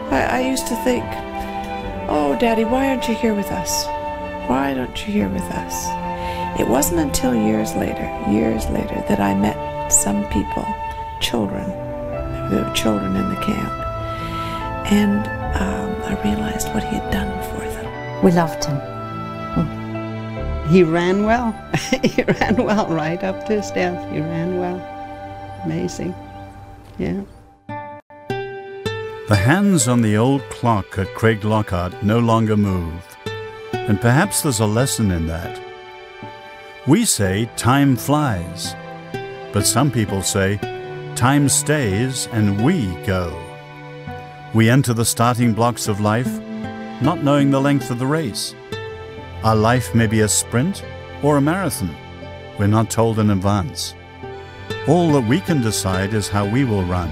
Speaker 13: I used to think, oh, Daddy, why aren't you here with us? Why don't you here with us? It wasn't until years later, that I met some people, children. There were children in the camp. And I realized what he had done for them.
Speaker 18: We loved him.
Speaker 19: He ran well. He ran well right up to his death. He ran well. Amazing. Yeah.
Speaker 1: The hands on the old clock at Craig Lockhart no longer move, and perhaps there's a lesson in that. We say time flies, but some people say time stays and we go. We enter the starting blocks of life not knowing the length of the race. Our life may be a sprint or a marathon. We're not told in advance. All that we can decide is how we will run.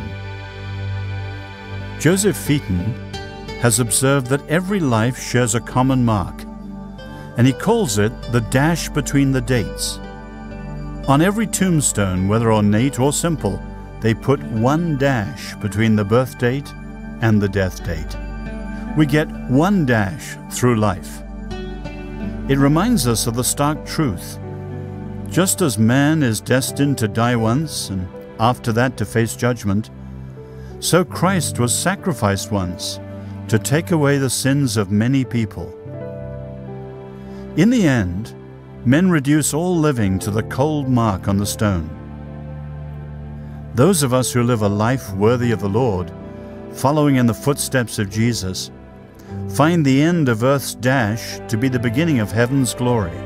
Speaker 1: Joseph Featon has observed that every life shares a common mark, and he calls it the dash between the dates. On every tombstone, whether ornate or simple, they put one dash between the birth date and the death date. We get one dash through life. It reminds us of the stark truth. Just as man is destined to die once and after that to face judgment, so Christ was sacrificed once to take away the sins of many people. In the end, men reduce all living to the cold mark on the stone. Those of us who live a life worthy of the Lord, following in the footsteps of Jesus, find the end of earth's dash to be the beginning of heaven's glory.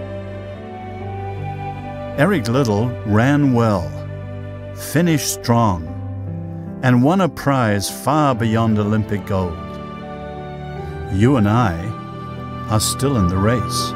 Speaker 1: Eric Liddell ran well, finished strong, and won a prize far beyond Olympic gold. You and I are still in the race.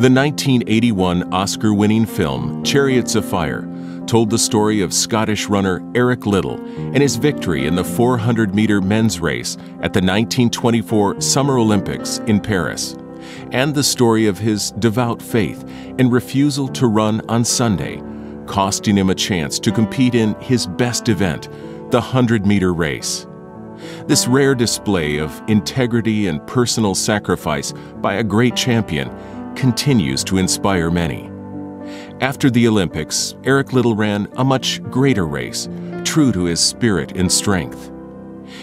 Speaker 6: The 1981 Oscar-winning film Chariots of Fire told the story of Scottish runner Eric Liddell and his victory in the 400-meter men's race at the 1924 Summer Olympics in Paris, and the story of his devout faith and refusal to run on Sunday, costing him a chance to compete in his best event, the 100-meter race. This rare display of integrity and personal sacrifice by a great champion continues to inspire many. After the Olympics, Eric Liddell ran a much greater race, true to his spirit and strength.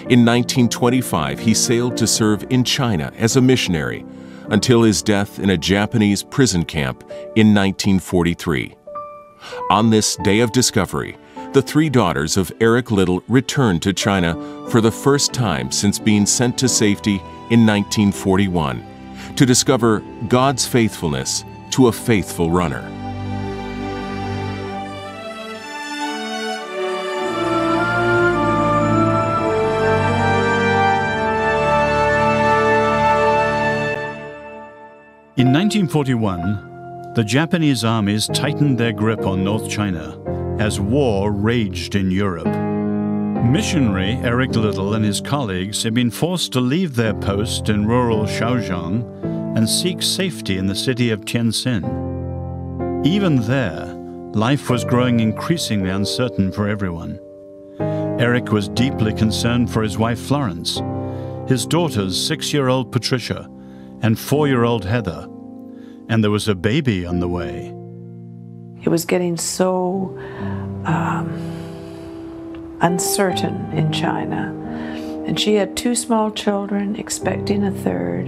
Speaker 6: In 1925, he sailed to serve in China as a missionary until his death in a Japanese prison camp in 1943. On this day of discovery, the three daughters of Eric Liddell returned to China for the first time since being sent to safety in 1941 to discover God's faithfulness to a faithful runner.
Speaker 1: In 1941, the Japanese armies tightened their grip on North China as war raged in Europe. Missionary Eric Liddell and his colleagues had been forced to leave their post in rural Shaojiang and seek safety in the city of Tientsin. Even there, life was growing increasingly uncertain for everyone. Eric was deeply concerned for his wife Florence, his daughters 6-year-old Patricia and 4-year-old Heather, and there was a baby on the way.
Speaker 13: It was getting so uncertain in China. And she had 2 small children, expecting a third.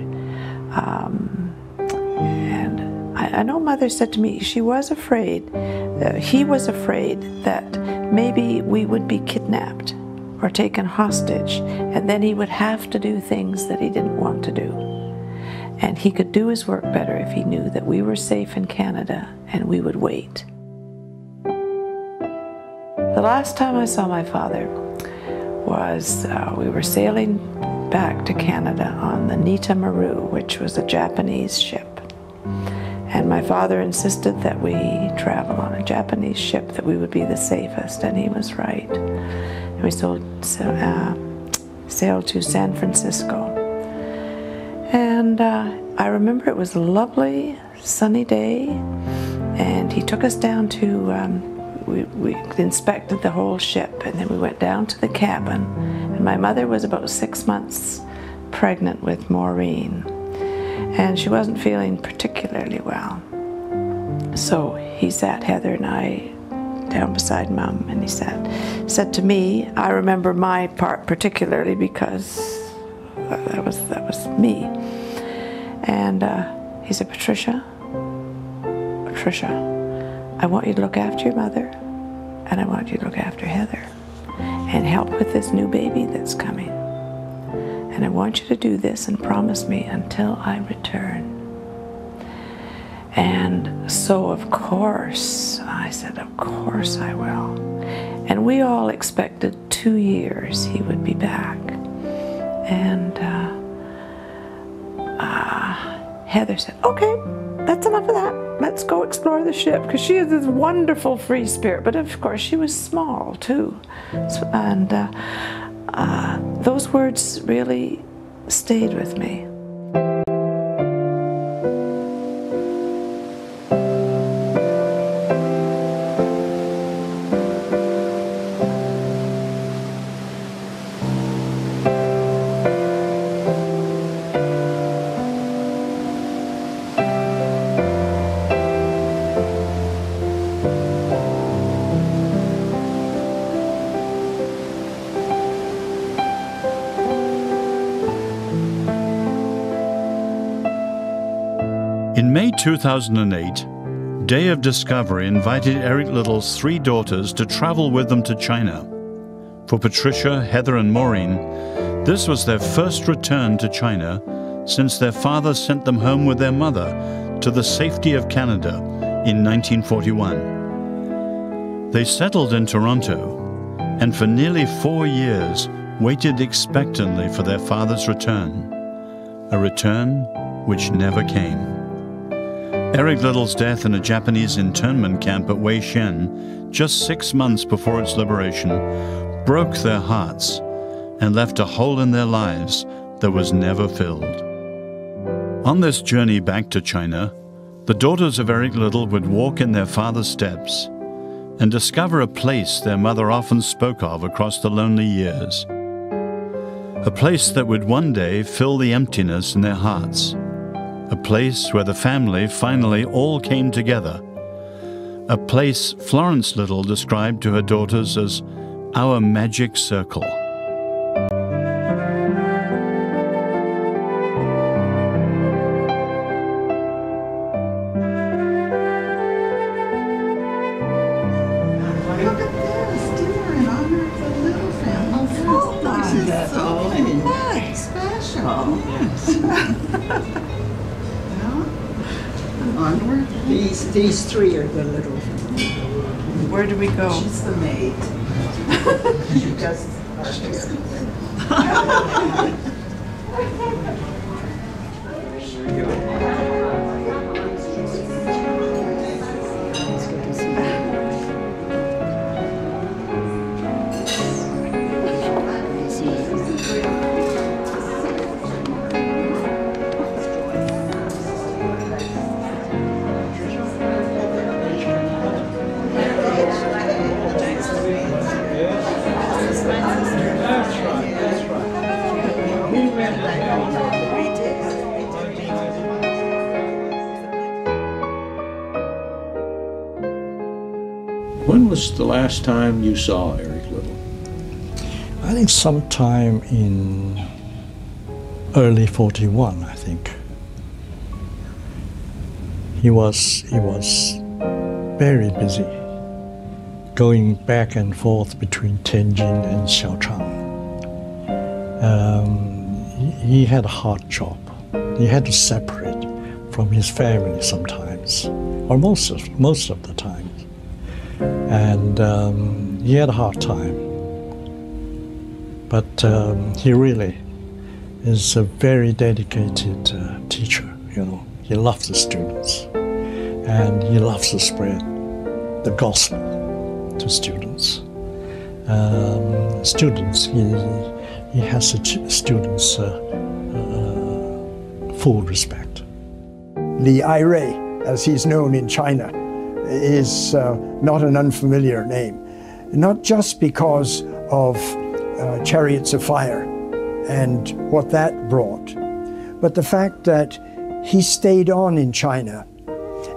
Speaker 13: And I know Mother said to me she was afraid, he was afraid that maybe we would be kidnapped or taken hostage, and then he would have to do things that he didn't want to do. And he could do his work better if he knew that we were safe in Canada and we would wait. The last time I saw my father was we were sailing back to Canada on the Nita Maru, which was a Japanese ship. And my father insisted that we travel on a Japanese ship, that we would be the safest, and he was right. And we sailed to San Francisco. And I remember it was a lovely sunny day, and he took us down to, we inspected the whole ship, and then we went down to the cabin, and my mother was about 6 months pregnant with Maureen, and she wasn't feeling particularly well. So he sat Heather and I down beside Mum, and he said to me, I remember my part particularly because that was me. And he said, Patricia, I want you to look after your mother, and I want you to look after Heather, and help with this new baby that's coming. And I want you to do this and promise me until I return. And so, of course, I said, of course I will. And we all expected 2 years he would be back. And Heather said, okay, that's enough of that. Let's go explore the ship, because she has this wonderful free spirit. But of course, she was small too. So, and those words really stayed with me.
Speaker 1: In May 2008, Day of Discovery invited Eric Liddell's 3 daughters to travel with them to China. For Patricia, Heather, and Maureen, this was their first return to China since their father sent them home with their mother to the safety of Canada in 1941. They settled in Toronto, and for nearly 4 years waited expectantly for their father's return, a return which never came. Eric Liddell's death in a Japanese internment camp at Weishen, just 6 months before its liberation, broke their hearts and left a hole in their lives that was never filled. On this journey back to China, the daughters of Eric Liddell would walk in their father's steps and discover a place their mother often spoke of across the lonely years. a place that would one day fill the emptiness in their hearts, a place where the family finally all came together, a place Florence Liddell described to her daughters as our magic circle.
Speaker 4: These three are the little.
Speaker 13: Where do we go?
Speaker 4: She's the maid. She does.
Speaker 7: When was the last time you saw Eric Liddell?
Speaker 23: I think sometime in early 41, I think. He was very busy, going back and forth between Tianjin and Xiaochang. He had a hard job. He had to separate from his family sometimes, or most of the time. And he had a hard time. But he really is a very dedicated teacher, you know. He loves the students, and he loves to spread the gospel to students. He has students full respect.
Speaker 24: Li Ai, as he's known in China, is not an unfamiliar name, not just because of Chariots of Fire and what that brought, but the fact that he stayed on in China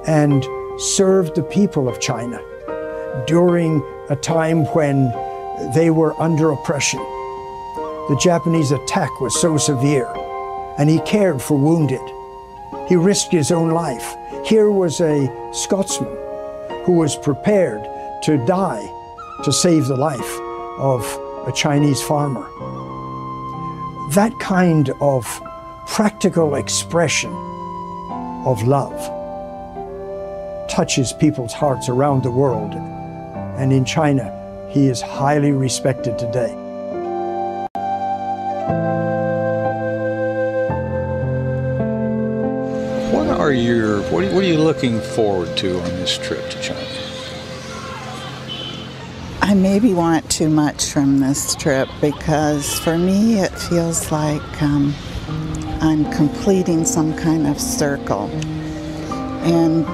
Speaker 24: and served the people of China during a time when they were under oppression. The Japanese attack was so severe, and he cared for wounded. He risked his own life. Here was a Scotsman who was prepared to die to save the life of a Chinese farmer. That kind of practical expression of love touches people's hearts around the world, and in China, he is highly respected today.
Speaker 7: What are you looking forward to on this trip to China?
Speaker 12: I maybe want too much from this trip, because for me it feels like I'm completing some kind of circle. And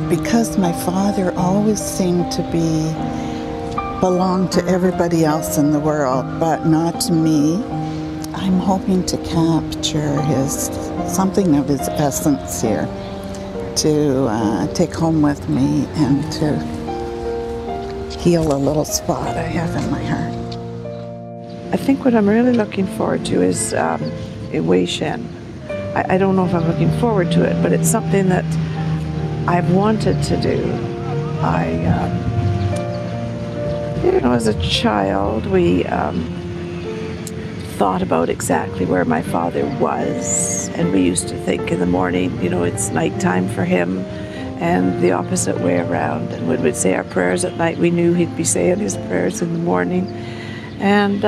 Speaker 12: because my father always seemed to belong to everybody else in the world, but not to me, I'm hoping to capture something of his essence here, to take home with me and to heal a little spot I have in my heart.
Speaker 13: I think what I'm really looking forward to is Wei Shen. I don't know if I'm looking forward to it, but it's something that I've wanted to do. As a child, we thought about exactly where my father was, and we used to think in the morning, it's nighttime for him, and the opposite way around. And when we'd say our prayers at night, we knew he'd be saying his prayers in the morning. And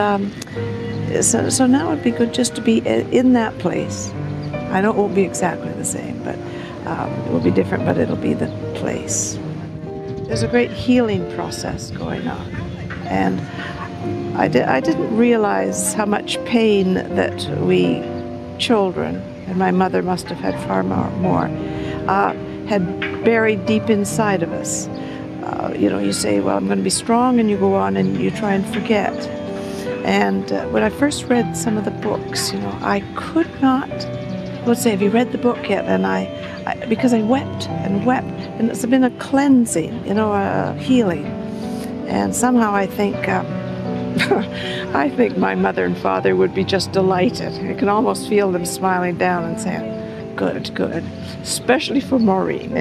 Speaker 13: so now it'd be good just to be in that place. I know it won't be exactly the same, but it will be different, but it'll be the place. There's a great healing process going on. And I didn't realize how much pain that we children, and my mother must have had far more, had buried deep inside of us. You say, well, I'm going to be strong, and you go on and you try and forget. And when I first read some of the books, I could not, let's say, have you read the book yet? And because I wept and wept, and it's been a cleansing, a healing. And somehow I think, I think my mother and father would be just delighted. I can almost feel them smiling down and saying, good, good. Especially for Maureen.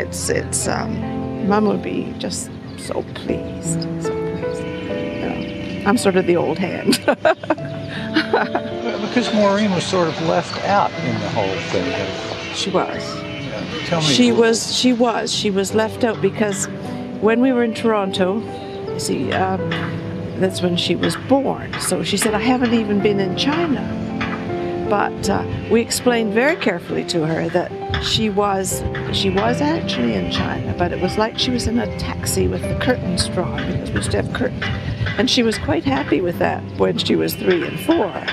Speaker 13: Mom would be just so pleased, so pleased. I'm sort of the old hand.
Speaker 7: Because Maureen was sort of left out in the whole thing.
Speaker 13: She was.
Speaker 7: Tell me.
Speaker 13: She was left out because when we were in Toronto, you see, that's when she was born. So she said, I haven't even been in China. But we explained very carefully to her that she was actually in China, but it was like she was in a taxi with the curtains drawn, because we used to have curtains. And she was quite happy with that when she was 3 and 4.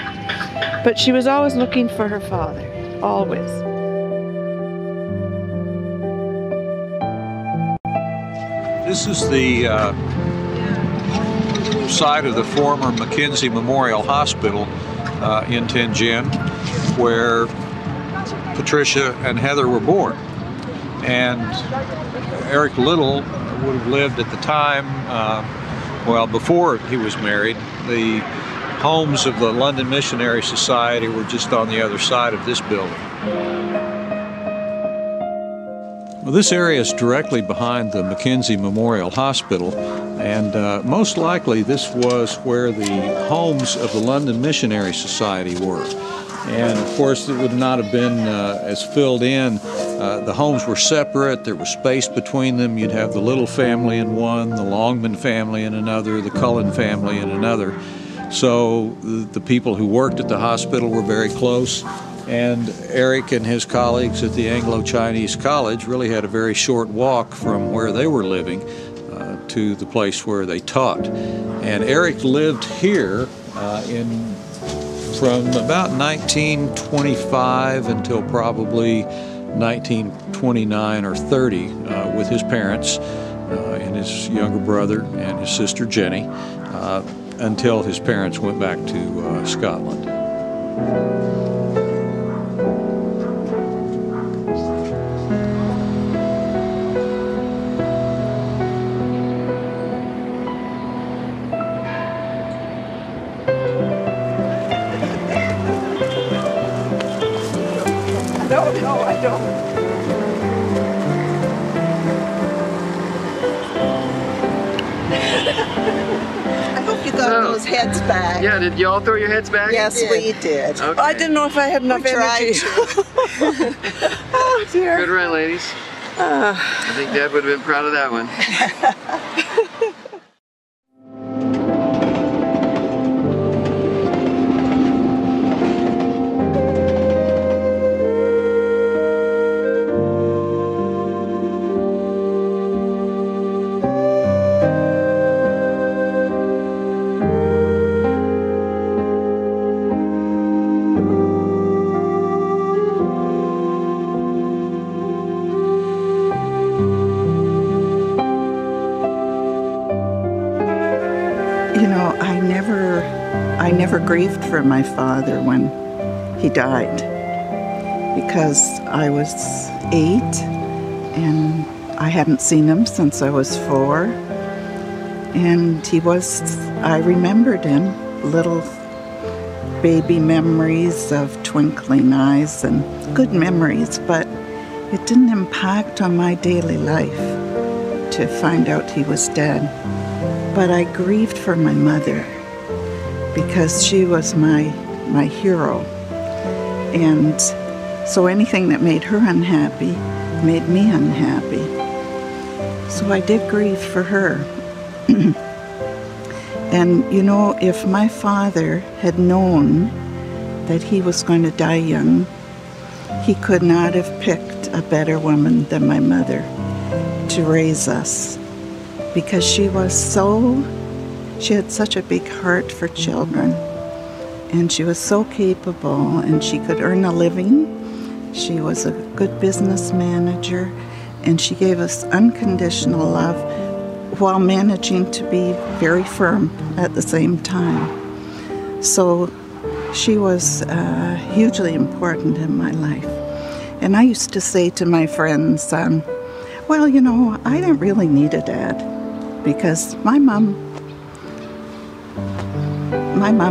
Speaker 13: But she was always looking for her father, always.
Speaker 8: This is the site of the former Mackenzie Memorial Hospital in Tianjin, where Patricia and Heather were born. And Eric Liddell would have lived at the time, before he was married. The homes of the London Missionary Society were just on the other side of this building. Well, this area is directly behind the Mackenzie Memorial Hospital, and most likely this was where the homes of the London Missionary Society were. And of course it would not have been as filled in. The homes were separate, there was space between them. You'd have the Little family in one, the Longman family in another, the Cullen family in another. So the people who worked at the hospital were very close, and Eric and his colleagues at the Anglo-Chinese College really had a very short walk from where they were living to the place where they taught. And Eric lived here from about 1925 until probably 1929 or 30 with his parents and his younger brother and his sister Jenny until his parents went back to Scotland.
Speaker 13: No, I don't.
Speaker 12: I hope you got those heads back.
Speaker 10: Yeah, did you all throw your heads back?
Speaker 12: Yes, we did.
Speaker 10: Okay.
Speaker 13: I didn't know if I had enough energy. Oh, dear.
Speaker 10: Good run, ladies. I think Dad would have been proud of that one.
Speaker 12: I never grieved for my father when he died, because I was 8 and I hadn't seen him since I was 4. And I remembered him, little baby memories of twinkling eyes and good memories, but it didn't impact on my daily life to find out he was dead. But I grieved for my mother, because she was my hero. And so anything that made her unhappy made me unhappy. So I did grieve for her. And if my father had known that he was going to die young, he could not have picked a better woman than my mother to raise us, because she had such a big heart for children, and she was so capable, and she could earn a living. She was a good business manager, and she gave us unconditional love while managing to be very firm at the same time. So she was hugely important in my life. And I used to say to my friends, well, you know, I didn't really need a dad because my mom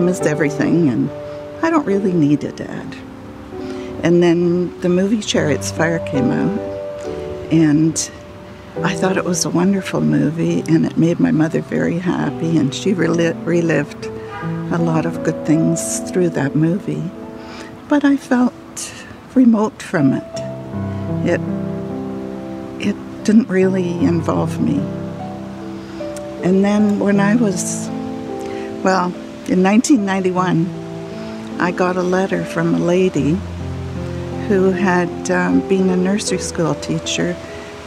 Speaker 12: is everything and I don't really need a dad. And then the movie Chariots of Fire came out and I thought it was a wonderful movie and it made my mother very happy and she relived a lot of good things through that movie. But I felt remote from it. It didn't really involve me. And then when I was, well, in 1991, I got a letter from a lady who had been a nursery school teacher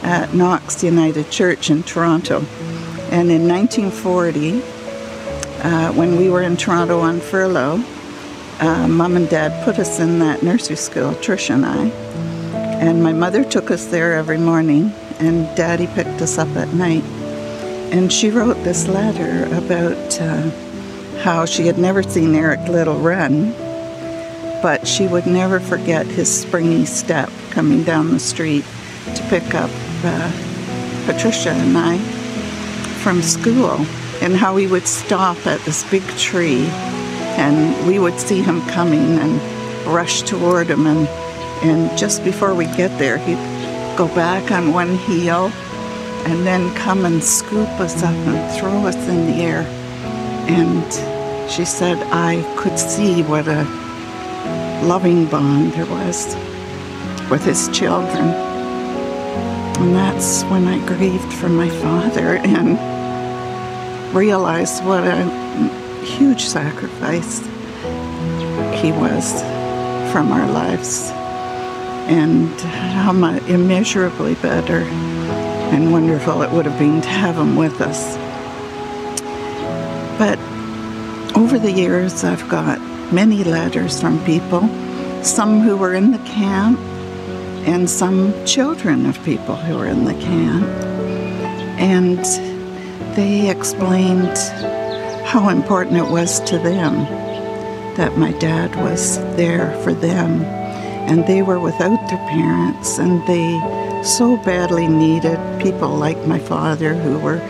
Speaker 12: at Knox United Church in Toronto. And in 1940, when we were in Toronto on furlough, Mom and Dad put us in that nursery school, Trish and I. And my mother took us there every morning, and Daddy picked us up at night. And she wrote this letter about how she had never seen Eric Liddell run, but she would never forget his springy step coming down the street to pick up Patricia and I from school, and how he would stop at this big tree and we would see him coming and rush toward him, and just before we get there he'd go back on one heel and then come and scoop us up and throw us in the air. And she said I could see what a loving bond there was with his children. And that's when I grieved for my father and realized what a huge sacrifice he was from our lives, and how much immeasurably better and wonderful it would have been to have him with us. But over the years I've got many letters from people, some who were in the camp and some children of people who were in the camp, and they explained how important it was to them that my dad was there for them, and they were without their parents, and they so badly needed people like my father who were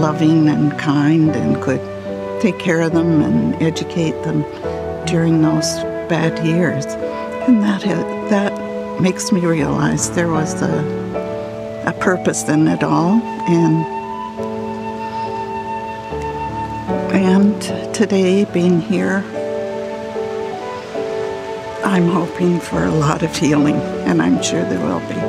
Speaker 12: loving and kind and could take care of them and educate them during those bad years. And that makes me realize there was a purpose in it all. And today, being here, I'm hoping for a lot of healing, and I'm sure there will be.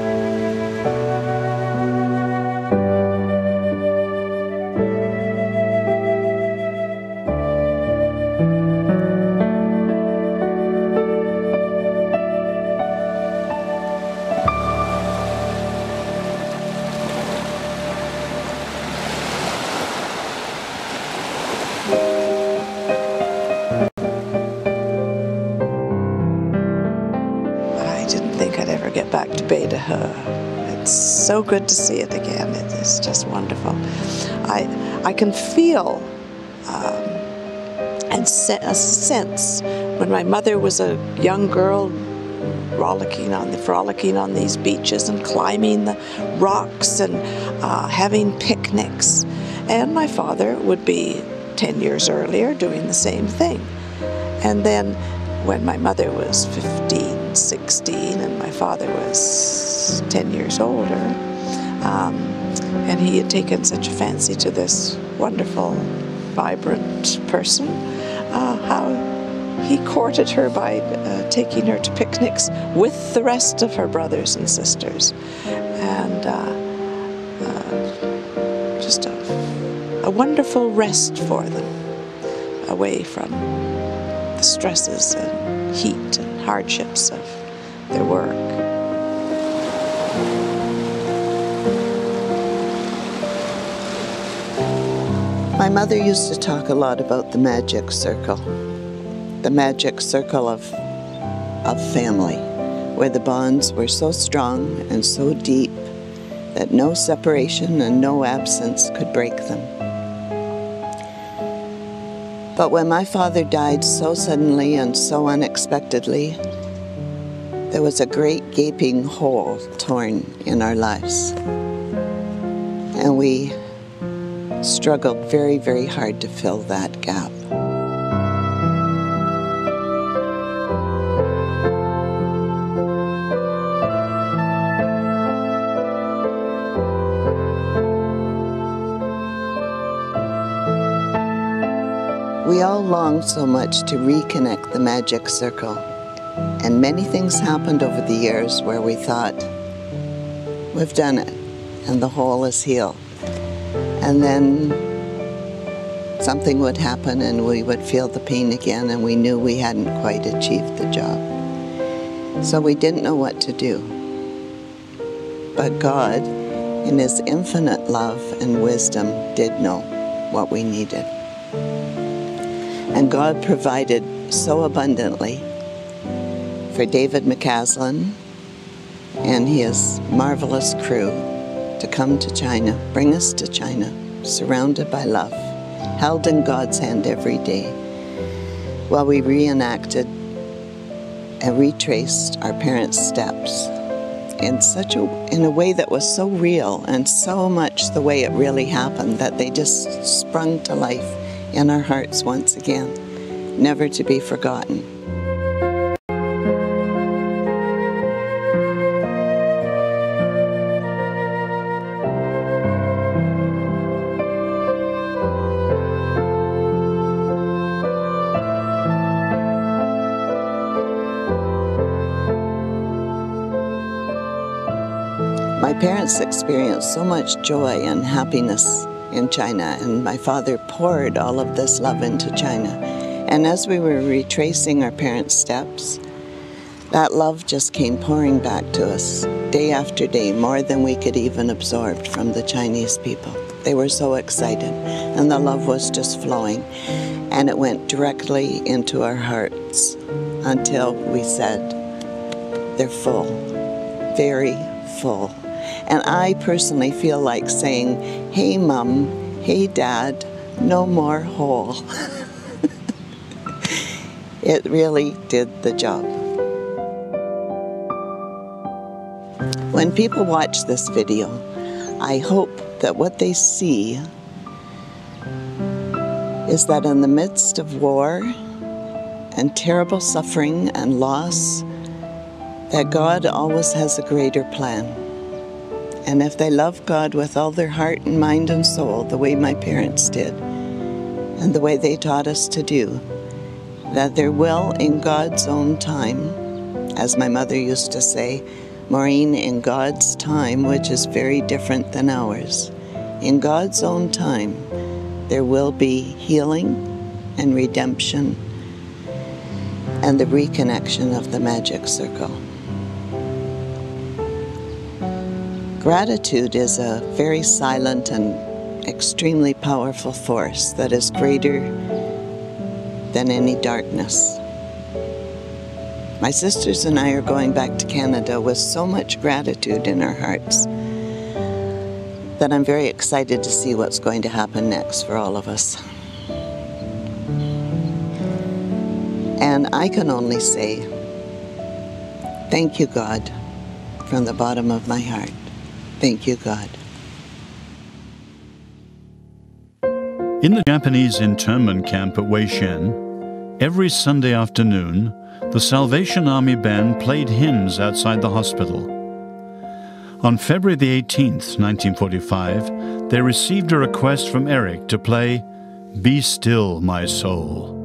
Speaker 13: It's so good to see it again. It is just wonderful. I can feel and a sense when my mother was a young girl frolicking on these beaches and climbing the rocks and having picnics, and my father would be 10 years earlier doing the same thing. And then when my mother was 15, 16, and my father was 10 years older, and he had taken such a fancy to this wonderful, vibrant person, how he courted her by taking her to picnics with the rest of her brothers and sisters, and just a wonderful rest for them, away from the stresses and heat and hardships of their work.
Speaker 3: My mother used to talk a lot about the magic circle of family, where the bonds were so strong and so deep that no separation and no absence could break them. But when my father died so suddenly and so unexpectedly, there was a great gaping hole torn in our lives. And we struggled very, very hard to fill that gap. We all longed so much to reconnect the magic circle, and many things happened over the years where we thought, we've done it, and the hole is healed. And then something would happen and we would feel the pain again, and we knew we hadn't quite achieved the job. So we didn't know what to do. But God, in His infinite love and wisdom, did know what we needed. And God provided so abundantly for David McCaslin and his marvelous crew to come to China, bring us to China, surrounded by love, held in God's hand every day, while we reenacted and retraced our parents' steps in a way that was so real and so much the way it really happened that they just sprung to life in our hearts once again, never to be forgotten. My parents experienced so much joy and happiness in China, and my father poured all of this love into China. And as we were retracing our parents' steps, that love just came pouring back to us day after day, more than we could even absorb from the Chinese people. They were so excited, and the love was just flowing, and it went directly into our hearts until we said, they're full, very full. And I personally feel like saying, hey Mom, hey Dad, no more hole. It really did the job. When people watch this video, I hope that what they see is that in the midst of war and terrible suffering and loss, that God always has a greater plan. And if they love God with all their heart and mind and soul, the way my parents did, and the way they taught us to do, that there will, in God's own time, as my mother used to say, Maureen, in God's time, which is very different than ours, in God's own time, there will be healing and redemption and the reconnection of the magic circle. Gratitude is a very silent and extremely powerful force that is greater than any darkness. My sisters and I are going back to Canada with so much gratitude in our hearts that I'm very excited to see what's going to happen next for all of us. And I can only say, thank you, God, from the bottom of my heart. Thank you, God.
Speaker 1: In the Japanese internment camp at Weishen, every Sunday afternoon, the Salvation Army band played hymns outside the hospital. On February the 18th, 1945, they received a request from Eric to play "Be Still, My Soul."